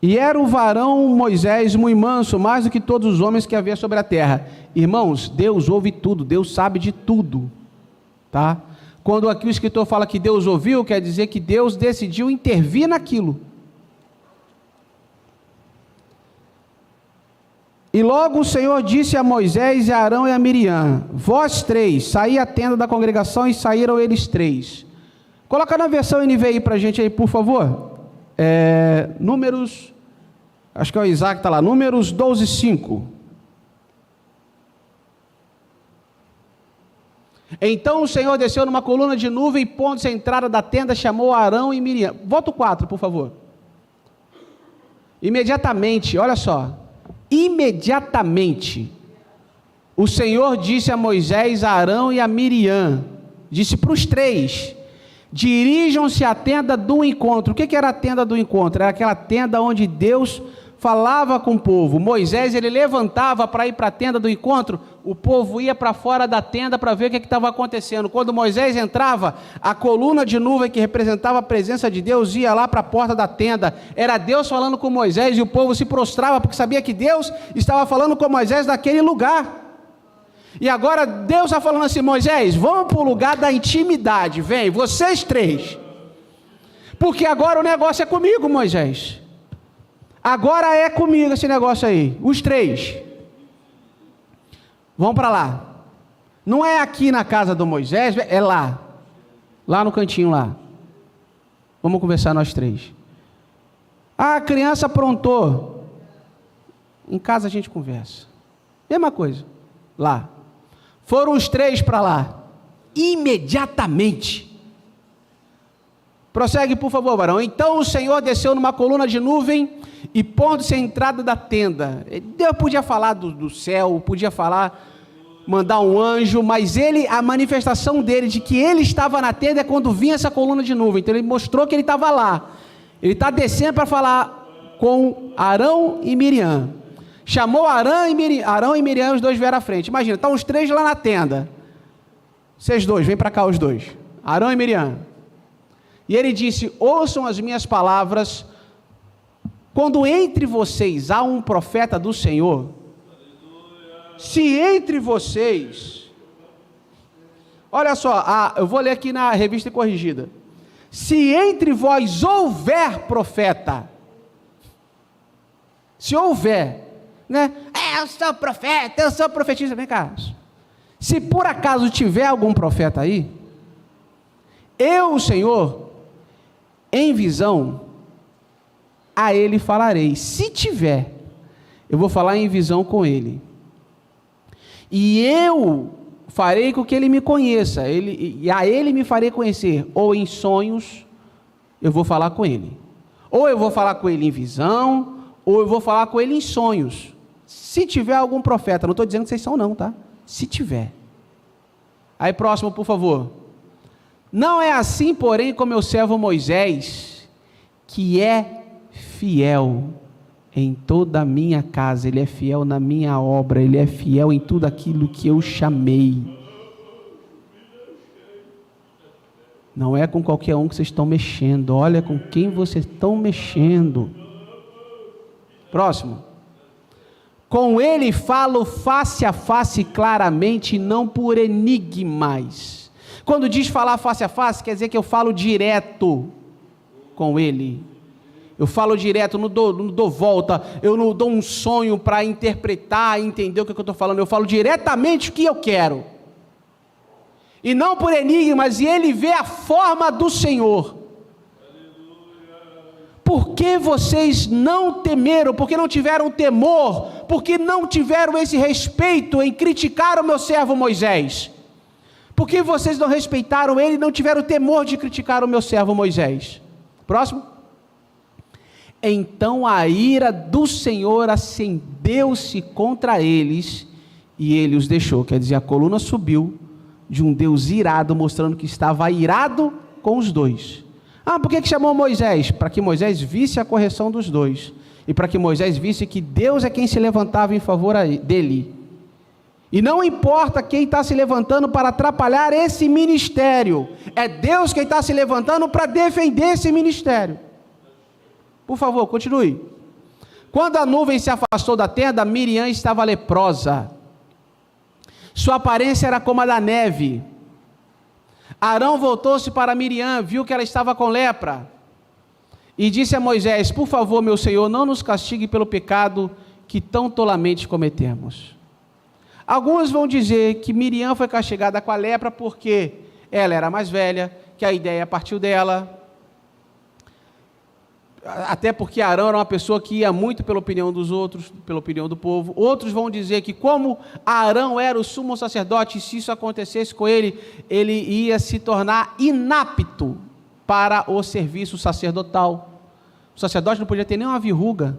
E era o varão Moisés muito manso, mais do que todos os homens que havia sobre a terra. Irmãos, Deus ouve tudo, Deus sabe de tudo, tá? Quando aqui o escritor fala que Deus ouviu, quer dizer que Deus decidiu intervir naquilo. E logo o Senhor disse a Moisés, e a Arão e a Miriam, vós 3, saí à tenda da congregação, e saíram eles 3. Coloca na versão NVI para a gente aí, por favor. Números, acho que é o Isaac que está lá, Números 12, 5. Então o Senhor desceu numa coluna de nuvem, e pondo-se à entrada da tenda, chamou Arão e Miriam. Volta o 4, por favor. Imediatamente, olha só. Imediatamente, o Senhor disse a Moisés, a Arão e a Miriam, disse para os 3, dirijam-se à tenda do encontro. O que era a tenda do encontro? Era aquela tenda onde Deus falava com o povo. Moisés, ele levantava para ir para a tenda do encontro, o povo ia para fora da tenda para ver o que estava acontecendo. Quando Moisés entrava, a coluna de nuvem que representava a presença de Deus ia lá para a porta da tenda. Era Deus falando com Moisés, e o povo se prostrava porque sabia que Deus estava falando com Moisés naquele lugar. E agora Deus está falando assim: Moisés, vamos para o lugar da intimidade, vem, vocês 3, porque agora o negócio é comigo, Moisés. Agora é comigo esse negócio aí, os 3. Vão para lá. Não é aqui na casa do Moisés, é lá. Lá no cantinho lá. Vamos conversar nós 3. Ah, a criança aprontou. Em casa a gente conversa. Mesma coisa. Lá. Foram os 3 para lá. Imediatamente. Prossegue, por favor, varão. Então o Senhor desceu numa coluna de nuvem e pondo-se à entrada da tenda. Deus podia falar do céu, podia falar, mandar um anjo, mas a manifestação dele de que ele estava na tenda é quando vinha essa coluna de nuvem. Então ele mostrou que ele estava lá. Ele está descendo para falar com Arão e Miriam. Chamou Arão e Miriam, os 2 vieram à frente. Imagina, estão os 3 lá na tenda. Vocês 2, vem para cá os 2. Arão e Miriam. E ele disse: ouçam as minhas palavras. Quando entre vocês há um profeta do Senhor, se entre vocês, olha só, eu vou ler aqui na Revista Corrigida, se entre vós houver profeta, Se houver, né? Eu sou profeta, eu sou profetisa. Vem cá. Se por acaso tiver algum profeta aí, eu, o Senhor, em visão, a ele falarei. Se tiver, eu vou falar em visão com ele. E eu farei com que ele me conheça, e a ele me farei conhecer, ou em sonhos, eu vou falar com ele. Ou eu vou falar com ele em visão, ou eu vou falar com ele em sonhos. Se tiver algum profeta, não estou dizendo que vocês são não, tá? Se tiver. Aí próximo, por favor. Não é assim, porém, com meu servo Moisés, que é fiel em toda a minha casa, ele é fiel na minha obra, ele é fiel em tudo aquilo que eu chamei. Não é com qualquer um que vocês estão mexendo, olha com quem vocês estão mexendo. Próximo. Com ele falo face a face claramente, não por enigmas. Quando diz falar face a face, quer dizer que eu falo direto com ele. Eu falo direto, não dou volta, eu não dou um sonho para interpretar, entender o que eu estou falando, eu falo diretamente o que eu quero. E não por enigmas, e ele vê a forma do Senhor. Por que vocês não temeram, porque não tiveram temor, porque não tiveram esse respeito em criticar o meu servo Moisés? Por que vocês não respeitaram ele e não tiveram temor de criticar o meu servo Moisés? Próximo. Então a ira do Senhor acendeu-se contra eles e ele os deixou. Quer dizer, a coluna subiu de um Deus irado, mostrando que estava irado com os dois. Por que chamou Moisés? Para que Moisés visse a correção dos dois. E para que Moisés visse que Deus é quem se levantava em favor dele. E não importa quem está se levantando para atrapalhar esse ministério. É Deus quem está se levantando para defender esse ministério. Por favor, continue. Quando a nuvem se afastou da tenda, Miriam estava leprosa. Sua aparência era como a da neve. Arão voltou-se para Miriam, viu que ela estava com lepra. E disse a Moisés: por favor, meu senhor, não nos castigue pelo pecado que tão tolamente cometemos. Alguns vão dizer que Miriam foi castigada com a lepra porque ela era mais velha, que a ideia partiu dela. Até porque Arão era uma pessoa que ia muito pela opinião dos outros, pela opinião do povo. Outros vão dizer que como Arão era o sumo sacerdote, se isso acontecesse com ele, ele ia se tornar inapto para o serviço sacerdotal. O sacerdote não podia ter nem uma verruga,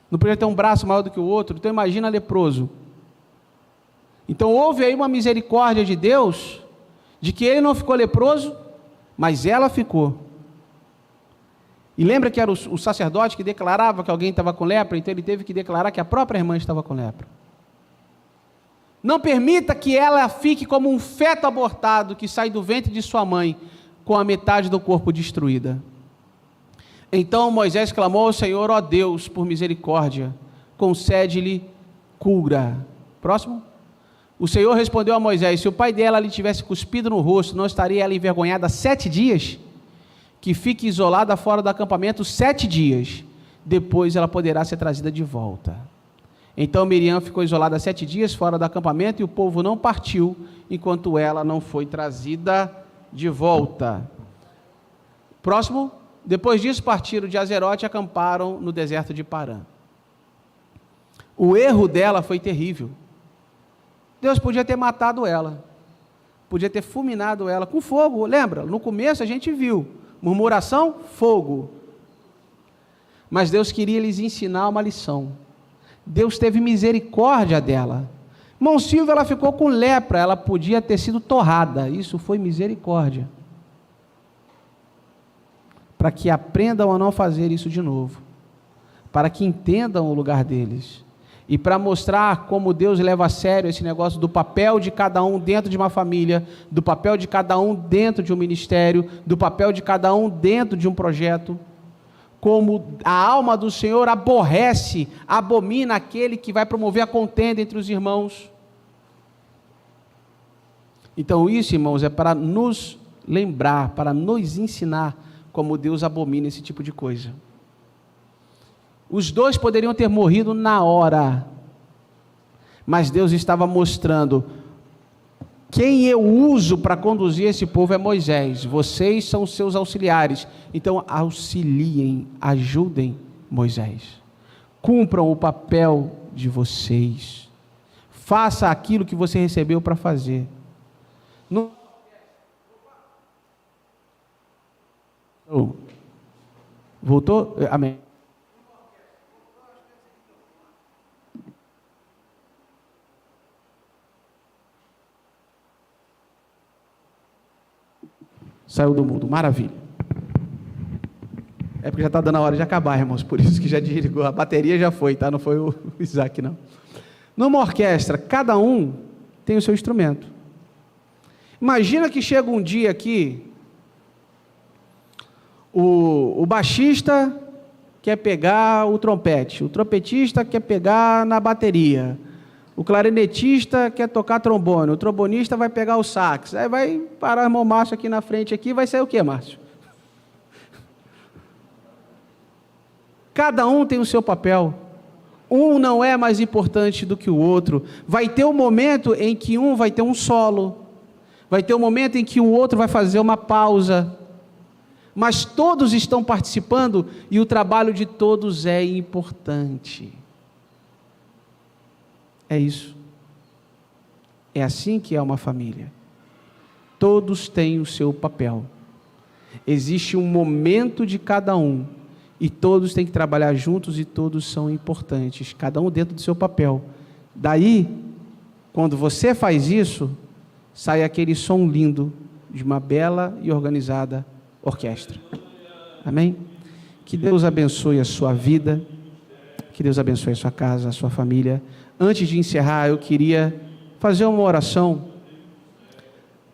não podia ter um braço maior do que o outro, então imagina leproso. Então houve aí uma misericórdia de Deus, de que ele não ficou leproso, mas ela ficou. E lembra que era o sacerdote que declarava que alguém estava com lepra, então ele teve que declarar que a própria irmã estava com lepra. Não permita que ela fique como um feto abortado que sai do ventre de sua mãe, com a metade do corpo destruída. Então Moisés clamou ao Senhor: ó Deus, por misericórdia, concede-lhe cura. Próximo. O Senhor respondeu a Moisés: se o pai dela lhe tivesse cuspido no rosto, não estaria ela envergonhada 7 dias? Que fique isolada fora do acampamento 7 dias, depois ela poderá ser trazida de volta. Então Miriam ficou isolada 7 dias fora do acampamento, e o povo não partiu, enquanto ela não foi trazida de volta. Próximo. Depois disso partiram de Azerote e acamparam no deserto de Parã. O erro dela foi terrível. Deus podia ter matado ela, podia ter fulminado ela com fogo, lembra? No começo a gente viu, murmuração, fogo. Mas Deus queria lhes ensinar uma lição. Deus teve misericórdia dela. Irmão Silvio, ela ficou com lepra, ela podia ter sido torrada, isso foi misericórdia. Para que aprendam a não fazer isso de novo, para que entendam o lugar deles, e para mostrar como Deus leva a sério esse negócio do papel de cada um dentro de uma família, do papel de cada um dentro de um ministério, do papel de cada um dentro de um projeto, como a alma do Senhor aborrece, abomina aquele que vai promover a contenda entre os irmãos. Então isso, irmãos, é para nos lembrar, para nos ensinar como Deus abomina esse tipo de coisa. Os dois poderiam ter morrido na hora, mas Deus estava mostrando: quem eu uso para conduzir esse povo é Moisés, vocês são seus auxiliares, então auxiliem, ajudem Moisés, cumpram o papel de vocês, faça aquilo que você recebeu para fazer. Não... Voltou? Amém. Saiu do mundo, maravilha. É porque já está dando a hora de acabar, irmãos, por isso que já desligou, a bateria já foi, tá? Não foi o Isaac, não. Numa orquestra, cada um tem o seu instrumento. Imagina que chega um dia aqui, o baixista quer pegar o trompete, o trompetista quer pegar na bateria, o clarinetista quer tocar trombone, o trombonista vai pegar o sax, aí vai parar o irmão Márcio aqui na frente, aqui, vai sair o que, Márcio? Cada um tem o seu papel, um não é mais importante do que o outro. Vai ter um momento em que um vai ter um solo, vai ter um momento em que o outro vai fazer uma pausa, mas todos estão participando e o trabalho de todos é importante. É isso. É assim que é uma família. Todos têm o seu papel. Existe um momento de cada um e todos têm que trabalhar juntos e todos são importantes, cada um dentro do seu papel. Daí, quando você faz isso, sai aquele som lindo de uma bela e organizada orquestra. Amém? Que Deus abençoe a sua vida, que Deus abençoe a sua casa, a sua família. Antes de encerrar, eu queria fazer uma oração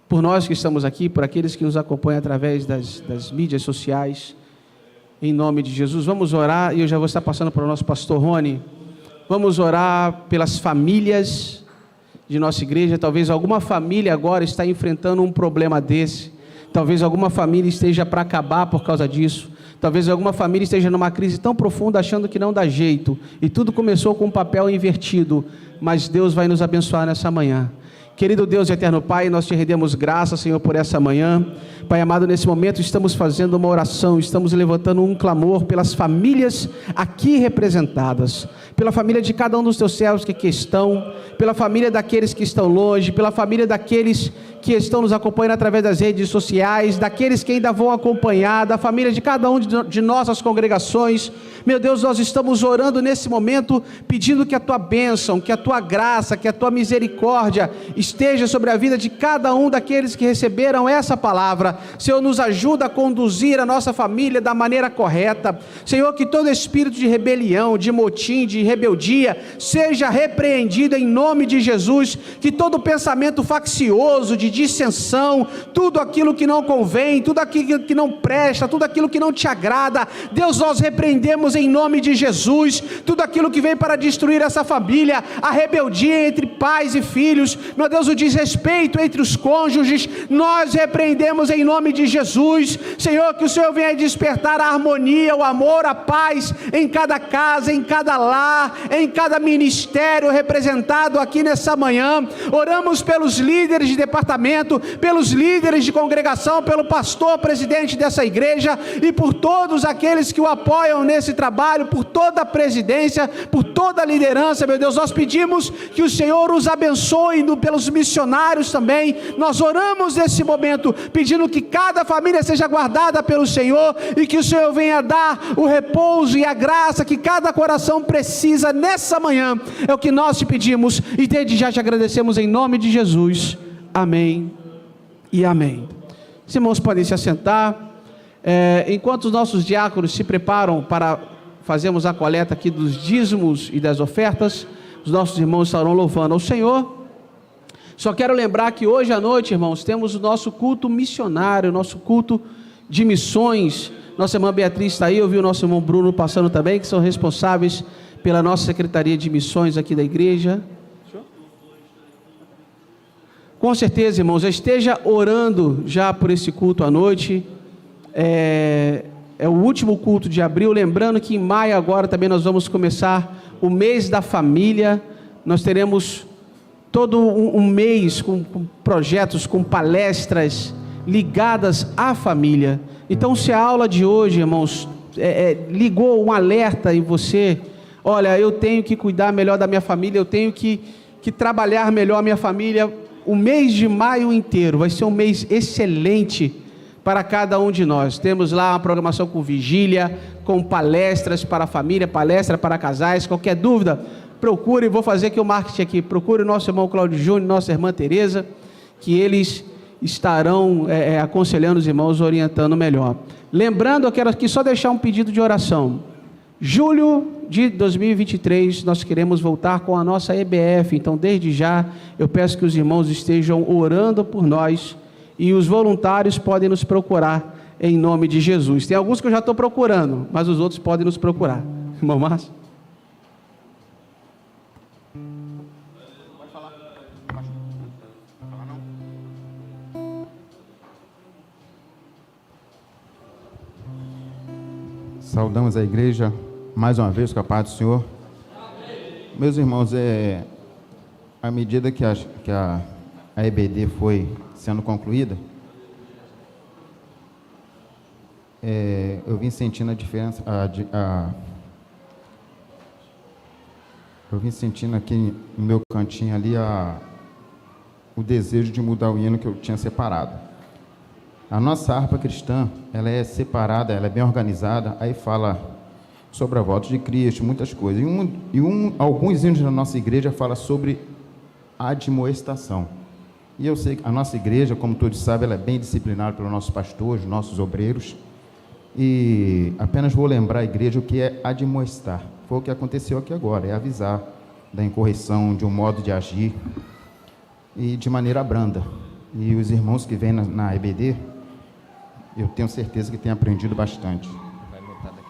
por nós que estamos aqui, por aqueles que nos acompanham através das mídias sociais. Em nome de Jesus, vamos orar, e eu já vou estar passando para o nosso pastor Rony. Vamos orar pelas famílias de nossa igreja. Talvez alguma família agora está enfrentando um problema desse. Talvez alguma família esteja para acabar por causa disso. Talvez alguma família esteja numa crise tão profunda, achando que não dá jeito. E tudo começou com um papel invertido. Mas Deus vai nos abençoar nessa manhã. Querido Deus e eterno Pai, nós te rendemos graça, Senhor, por essa manhã. Pai amado, nesse momento estamos fazendo uma oração, estamos levantando um clamor pelas famílias aqui representadas, pela família de cada um dos teus servos que aqui estão, pela família daqueles que estão longe, pela família daqueles que estão nos acompanhando através das redes sociais, daqueles que ainda vão acompanhar, da família de cada um de nossas congregações. Meu Deus, nós estamos orando nesse momento, pedindo que a tua bênção, que a tua graça, que a tua misericórdia esteja sobre a vida de cada um daqueles que receberam essa palavra. Senhor, nos ajuda a conduzir a nossa família da maneira correta. Senhor, que todo espírito de rebelião, de motim, de rebeldia, seja repreendido em nome de Jesus. Que todo pensamento faccioso, de dissensão, tudo aquilo que não convém, tudo aquilo que não presta, tudo aquilo que não te agrada, Deus, nós repreendemos em nome de Jesus, tudo aquilo que vem para destruir essa família, a rebeldia entre pais e filhos, meu Deus, o desrespeito entre os cônjuges, nós repreendemos em nome de Jesus. Senhor, que o Senhor venha despertar a harmonia, o amor, a paz em cada casa, em cada lar, em cada ministério representado aqui nessa manhã. Oramos pelos líderes de departamento, pelos líderes de congregação, pelo pastor presidente dessa igreja e por todos aqueles que o apoiam nesse trabalho, por toda a presidência, por toda a liderança. Meu Deus, nós pedimos que o Senhor os abençoe, pelos missionários também. Nós oramos nesse momento pedindo que cada família seja guardada pelo Senhor e que o Senhor venha dar o repouso e a graça que cada coração precisa nessa manhã. É o que nós te pedimos e desde já te agradecemos em nome de Jesus. Amém e amém. Os irmãos podem se assentar. Enquanto os nossos diáconos se preparam para fazermos a coleta aqui dos dízimos e das ofertas, os nossos irmãos estarão louvando ao Senhor. Só quero lembrar que hoje à noite, irmãos, temos o nosso culto missionário, o nosso culto de missões. Nossa irmã Beatriz está aí, eu vi o nosso irmão Bruno passando também, que são responsáveis pela nossa Secretaria de Missões aqui da igreja. Com certeza, irmãos, já esteja orando já por esse culto à noite. É é o último culto de abril, lembrando que em maio agora também nós vamos começar o mês da família. Nós teremos todo um mês com projetos, com palestras ligadas à família. Então, se a aula de hoje, irmãos, ligou um alerta em você, olha, eu tenho que cuidar melhor da minha família, eu tenho que trabalhar melhor a minha família, o mês de maio inteiro vai ser um mês excelente para cada um de nós. Temos lá uma programação com vigília, com palestras para a família, palestra para casais. Qualquer dúvida, procure, vou fazer aqui o marketing aqui, procure o nosso irmão Cláudio Júnior, nossa irmã Tereza, que eles estarão aconselhando os irmãos, orientando melhor. Lembrando, eu quero aqui só deixar um pedido de oração. Julho de 2023, nós queremos voltar com a nossa EBF, então desde já eu peço que os irmãos estejam orando por nós, e os voluntários podem nos procurar em nome de Jesus. Tem alguns que eu já estou procurando, mas os outros podem nos procurar. Irmão Márcio?
Pode falar. Pode falar não. Saudamos a igreja mais uma vez com a paz do Senhor. Amém. Meus irmãos, à medida que a EBD foi sendo concluída, eu vim sentindo a diferença, eu vim sentindo aqui no meu cantinho ali o desejo de mudar o hino que eu tinha separado. A nossa harpa cristã, ela é separada, ela é bem organizada, aí fala sobre a volta de Cristo, muitas coisas. Alguns hinos da nossa igreja falam sobre admoestação. E eu sei que a nossa igreja, como todos sabem, ela é bem disciplinada pelos nossos pastores, nossos obreiros. E apenas vou lembrar a igreja o que é admoestar. Foi o que aconteceu aqui agora, é avisar da incorreção, de um modo de agir, e de maneira branda. E os irmãos que vêm na EBD, eu tenho certeza que têm aprendido bastante. Vai botar daqui.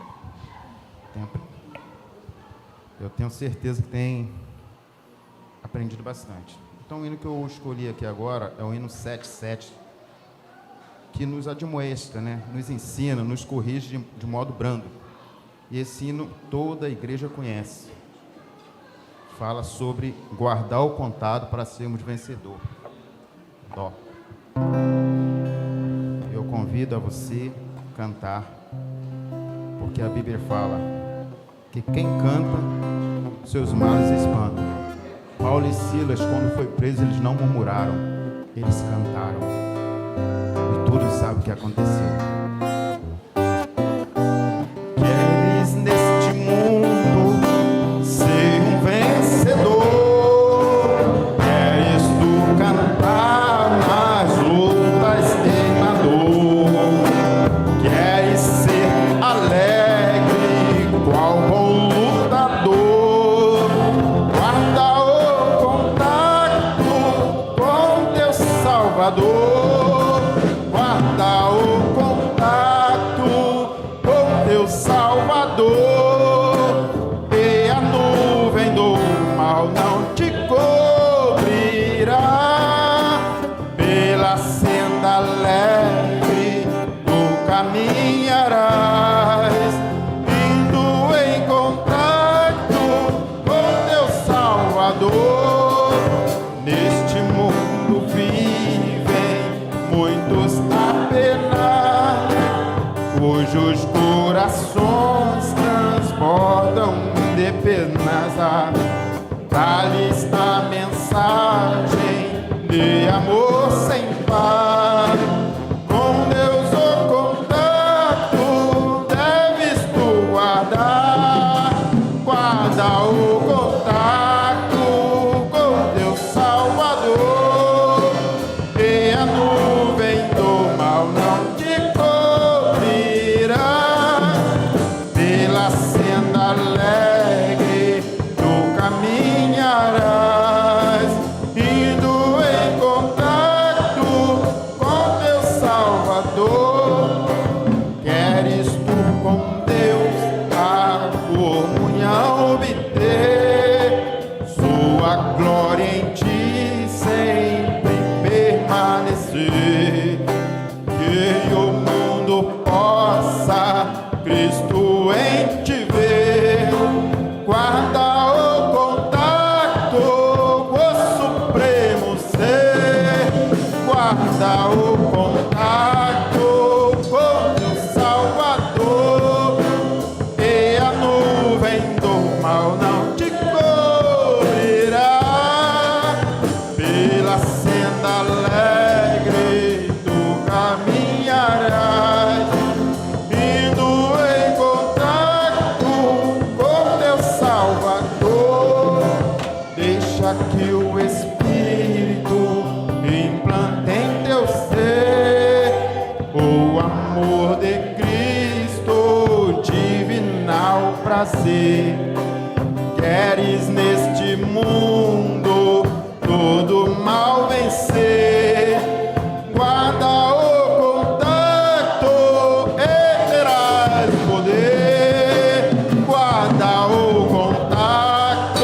Eu tenho certeza que têm aprendido bastante. Então, o hino que eu escolhi aqui agora é o hino 77, que nos admoesta, né? Nos ensina, nos corrige de modo brando. E esse hino toda a igreja conhece. Fala sobre guardar o contado para sermos vencedor. Dó. Eu convido a você cantar, porque a Bíblia fala que quem canta, seus males espantam. Paulo e Silas, quando foi preso, eles não murmuraram, eles cantaram. E todos sabem o que aconteceu. Queres neste mundo ser um vencedor, queres tu cantar nas lutas e na dor, queres ser alegre qual bom lutador, guarda Salvador, guarda o Guarda o contato com teu Salvador, e a nuvem do mal não te cobrirá. Pela senda alegre tu caminharás, indo em contato com teu Salvador. Deixa que o Espírito implante em teu ser o amor de Cristo, divinal prazer. Queres neste mundo todo mal vencer, guarda o contato e terás poder. Guarda o contato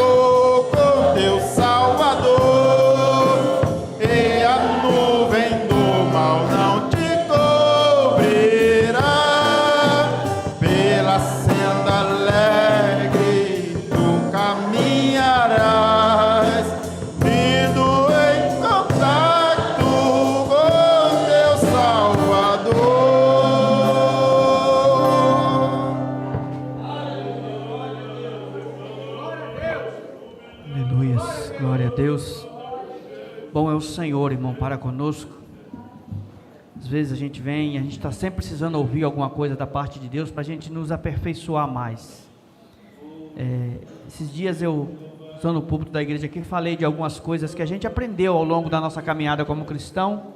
com teu Salvador, e a nuvem do mal não te cobrirá. Pela senda alegre tu caminharás, indo em contato com teu Salvador.
Aleluias, glória a Deus. Bom é o Senhor, irmão, para conosco. Às vezes a gente vem e a gente está sempre precisando ouvir alguma coisa da parte de Deus para a gente nos aperfeiçoar mais. Esses dias eu, no púlpito da igreja aqui, falei de algumas coisas que a gente aprendeu ao longo da nossa caminhada como cristão.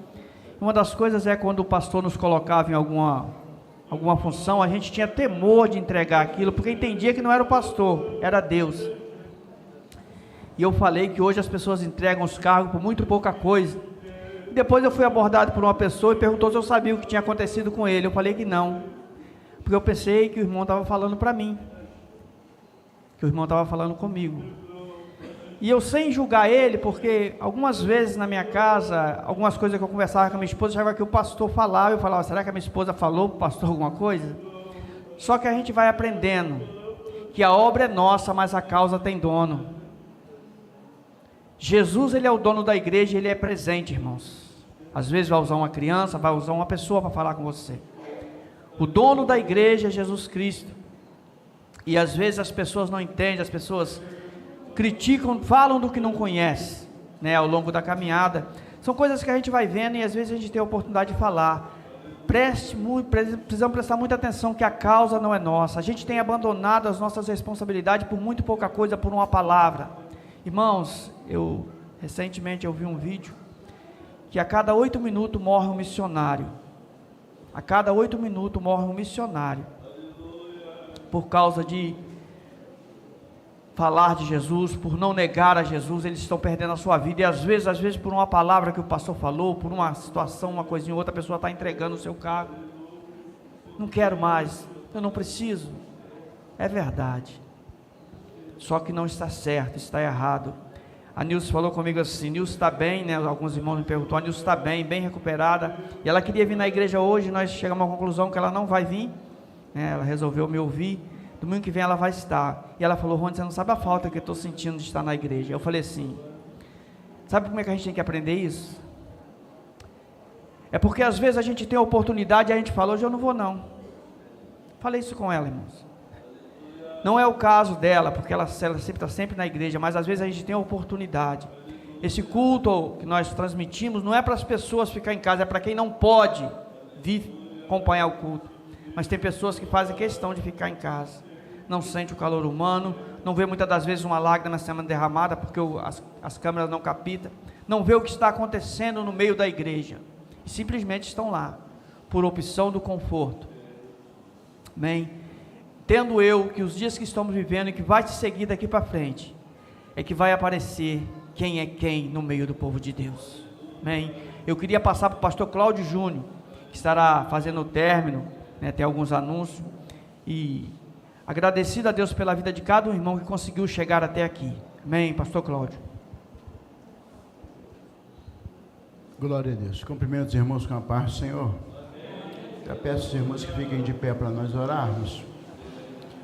Uma das coisas é quando o pastor nos colocava em alguma função, a gente tinha temor de entregar aquilo, porque entendia que não era o pastor, era Deus. E eu falei que hoje as pessoas entregam os cargos por muito pouca coisa. E depois eu fui abordado por uma pessoa e perguntou se eu sabia o que tinha acontecido com ele. Eu falei que não, porque eu pensei que o irmão estava falando para mim, que o irmão estava falando comigo. E eu, sem julgar ele, porque algumas vezes na minha casa, algumas coisas que eu conversava com a minha esposa, eu achava que o pastor falava, eu falava, será que a minha esposa falou para o pastor alguma coisa? Só que a gente vai aprendendo que a obra é nossa, mas a causa tem dono. Jesus, ele é o dono da igreja, ele é presente, irmãos. Às vezes vai usar uma criança, vai usar uma pessoa para falar com você. O dono da igreja é Jesus Cristo. E às vezes as pessoas não entendem, as pessoas criticam, falam do que não conhece, né, ao longo da caminhada. São coisas que a gente vai vendo e às vezes a gente tem a oportunidade de falar. Precisamos prestar muita atenção que a causa não é nossa. A gente tem abandonado as nossas responsabilidades por muito pouca coisa, por uma palavra. Irmãos, recentemente eu vi um vídeo que a cada 8 minutos morre um missionário. A cada 8 minutos morre um missionário por causa de falar de Jesus, por não negar a Jesus. Eles estão perdendo a sua vida, e às vezes por uma palavra que o pastor falou, por uma situação, uma coisinha ou outra, a pessoa está entregando o seu cargo. Não quero mais, eu não preciso. É verdade, só que não está certo, está errado. A Nilce falou comigo assim, Nilce está bem, né? Alguns irmãos me perguntaram, a Nilce está bem recuperada, e ela queria vir na igreja hoje. Nós chegamos à conclusão que ela não vai vir, né? Ela resolveu me ouvir. Domingo que vem ela vai estar. E ela falou, Rony, você não sabe a falta que eu estou sentindo de estar na igreja. Eu falei assim, sabe como é que a gente tem que aprender isso? É porque às vezes a gente tem a oportunidade e a gente fala, hoje eu não vou não. Falei isso com ela, irmãos. Não é o caso dela, porque ela sempre está sempre na igreja, mas às vezes a gente tem a oportunidade. Esse culto que nós transmitimos não é para as pessoas ficar em casa, é para quem não pode vir acompanhar o culto. Mas tem pessoas que fazem questão de ficar em casa, não sente o calor humano, não vê muitas das vezes uma lágrima sendo derramada, porque as câmeras não captam, não vê o que está acontecendo no meio da igreja, e simplesmente estão lá, por opção do conforto. Amém? Tendo eu que os dias que estamos vivendo e que vai se seguir daqui para frente, é que vai aparecer quem é quem no meio do povo de Deus. Amém? Eu queria passar para o pastor Cláudio Júnior, que estará fazendo o término, né, tem alguns anúncios, e agradecido a Deus pela vida de cada um irmão que conseguiu chegar até aqui. Amém, pastor Cláudio.
Glória a Deus. Cumprimento os irmãos com a paz do Senhor. Eu peço aos irmãos que fiquem de pé para nós orarmos.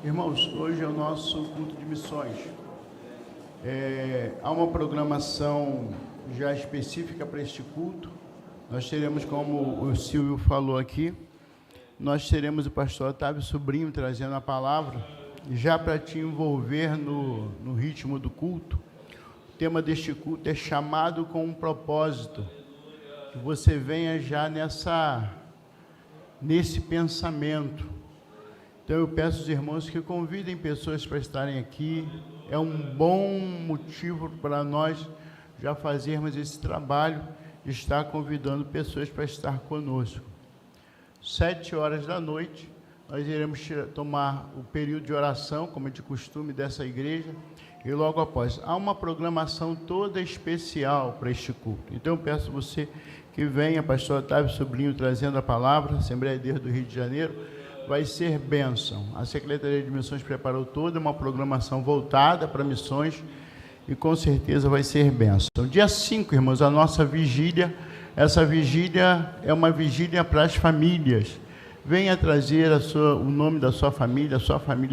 Irmãos, hoje é o nosso culto de missões. Há uma programação já específica para este culto, Nós teremos, como o Silvio falou aqui, nós teremos o pastor Otávio Sobrinho trazendo a palavra, já para te envolver no ritmo do culto. O tema deste culto é chamado com um propósito, que você venha já nesse pensamento. Então eu peço aos irmãos que convidem pessoas para estarem aqui, é um bom motivo para nós já fazermos esse trabalho, de estar convidando pessoas para estar conosco. 7h da noite, nós iremos tomar o período de oração, como é de costume dessa igreja, e logo após, há uma programação toda especial para este culto. Então eu peço a você que venha, pastor Otávio Sobrinho trazendo a palavra, Assembleia de Deus do Rio de Janeiro, vai ser bênção. A Secretaria de Missões preparou toda uma programação voltada para missões, e com certeza vai ser bênção. Dia 5, irmãos, a nossa vigília. Essa vigília é uma vigília para as famílias. Venha trazer o nome da sua família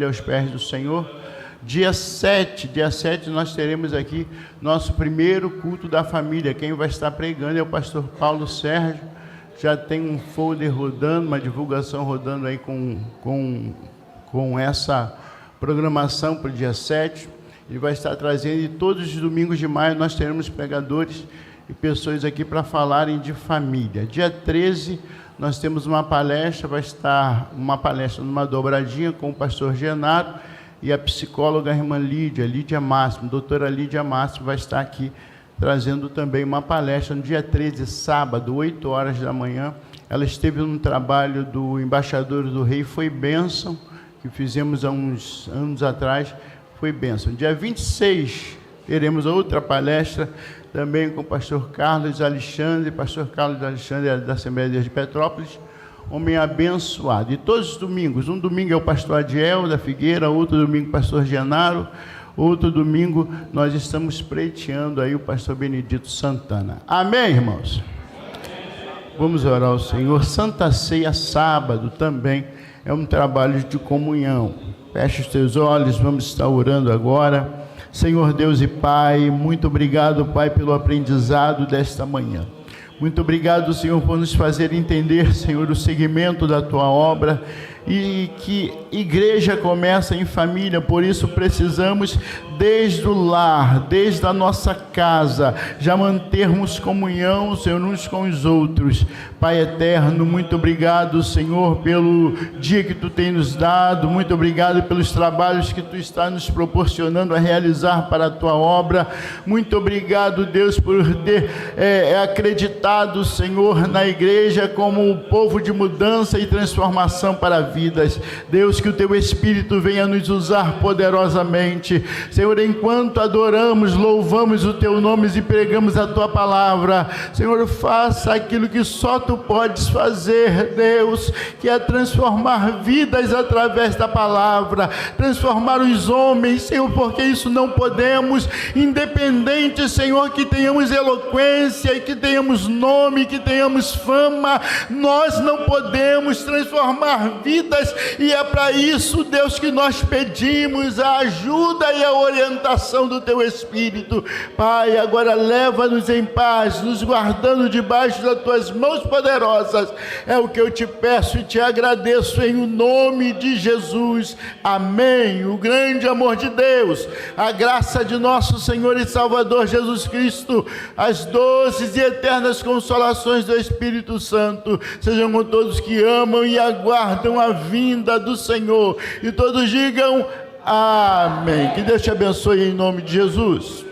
aos pés do Senhor. Dia 7 nós teremos aqui nosso primeiro culto da família. Quem vai estar pregando é o pastor Paulo Sérgio. Já tem um folder rodando, uma divulgação rodando aí com essa programação para o dia 7. Ele vai estar trazendo, e todos os domingos de maio nós teremos pregadores e pessoas aqui para falarem de família. Dia 13, nós temos uma palestra, vai estar uma palestra numa dobradinha com o pastor Genaro e a psicóloga irmã Lídia Máximo, doutora Lídia Máximo, vai estar aqui trazendo também uma palestra no dia 13, sábado, 8h da manhã. Ela esteve num trabalho do Embaixador do Rei, foi bênção, que fizemos há uns anos atrás, foi bênção. Dia 26, teremos outra palestra, também com o pastor Carlos Alexandre, da Assembleia de Deus de Petrópolis, homem abençoado. E todos os domingos, um domingo é o pastor Adiel da Figueira, outro domingo o pastor Genaro, outro domingo nós estamos preteando aí o pastor Benedito Santana. Amém, irmãos? Vamos orar ao Senhor. Santa Ceia, sábado, também é um trabalho de comunhão. Feche os teus olhos, vamos estar orando agora. Senhor Deus e Pai, muito obrigado, Pai, pelo aprendizado desta manhã. Muito obrigado, Senhor, por nos fazer entender, Senhor, o segmento da Tua obra, e que igreja começa em família, por isso precisamos, desde o lar, desde a nossa casa, já mantermos comunhão, Senhor, uns com os outros. Pai eterno, muito obrigado, Senhor, pelo dia que Tu tem nos dado, muito obrigado pelos trabalhos que Tu está nos proporcionando a realizar para a Tua obra. Muito obrigado, Deus, por ter acreditado, Senhor, na igreja como um povo de mudança e transformação para vidas. Deus, que o Teu Espírito venha nos usar poderosamente. Senhor, enquanto adoramos, louvamos o Teu nome e pregamos a Tua palavra, Senhor, faça aquilo que só Tu podes fazer, Deus, que é transformar vidas através da palavra, transformar os homens, Senhor, porque isso não podemos, independente, Senhor, que tenhamos eloquência e que tenhamos nome, que tenhamos fama, nós não podemos transformar vidas, e é para isso, Deus, que nós pedimos a ajuda e a orientação do Teu Espírito. Pai, agora leva-nos em paz, nos guardando debaixo das Tuas mãos poderosas. É o que eu Te peço e Te agradeço em o nome de Jesus. Amém. O grande amor de Deus, a graça de nosso Senhor e Salvador Jesus Cristo, as doces e eternas consolações do Espírito Santo sejam com todos que amam e aguardam a vinda do Senhor. E todos digam amém. Que Deus te abençoe em nome de Jesus.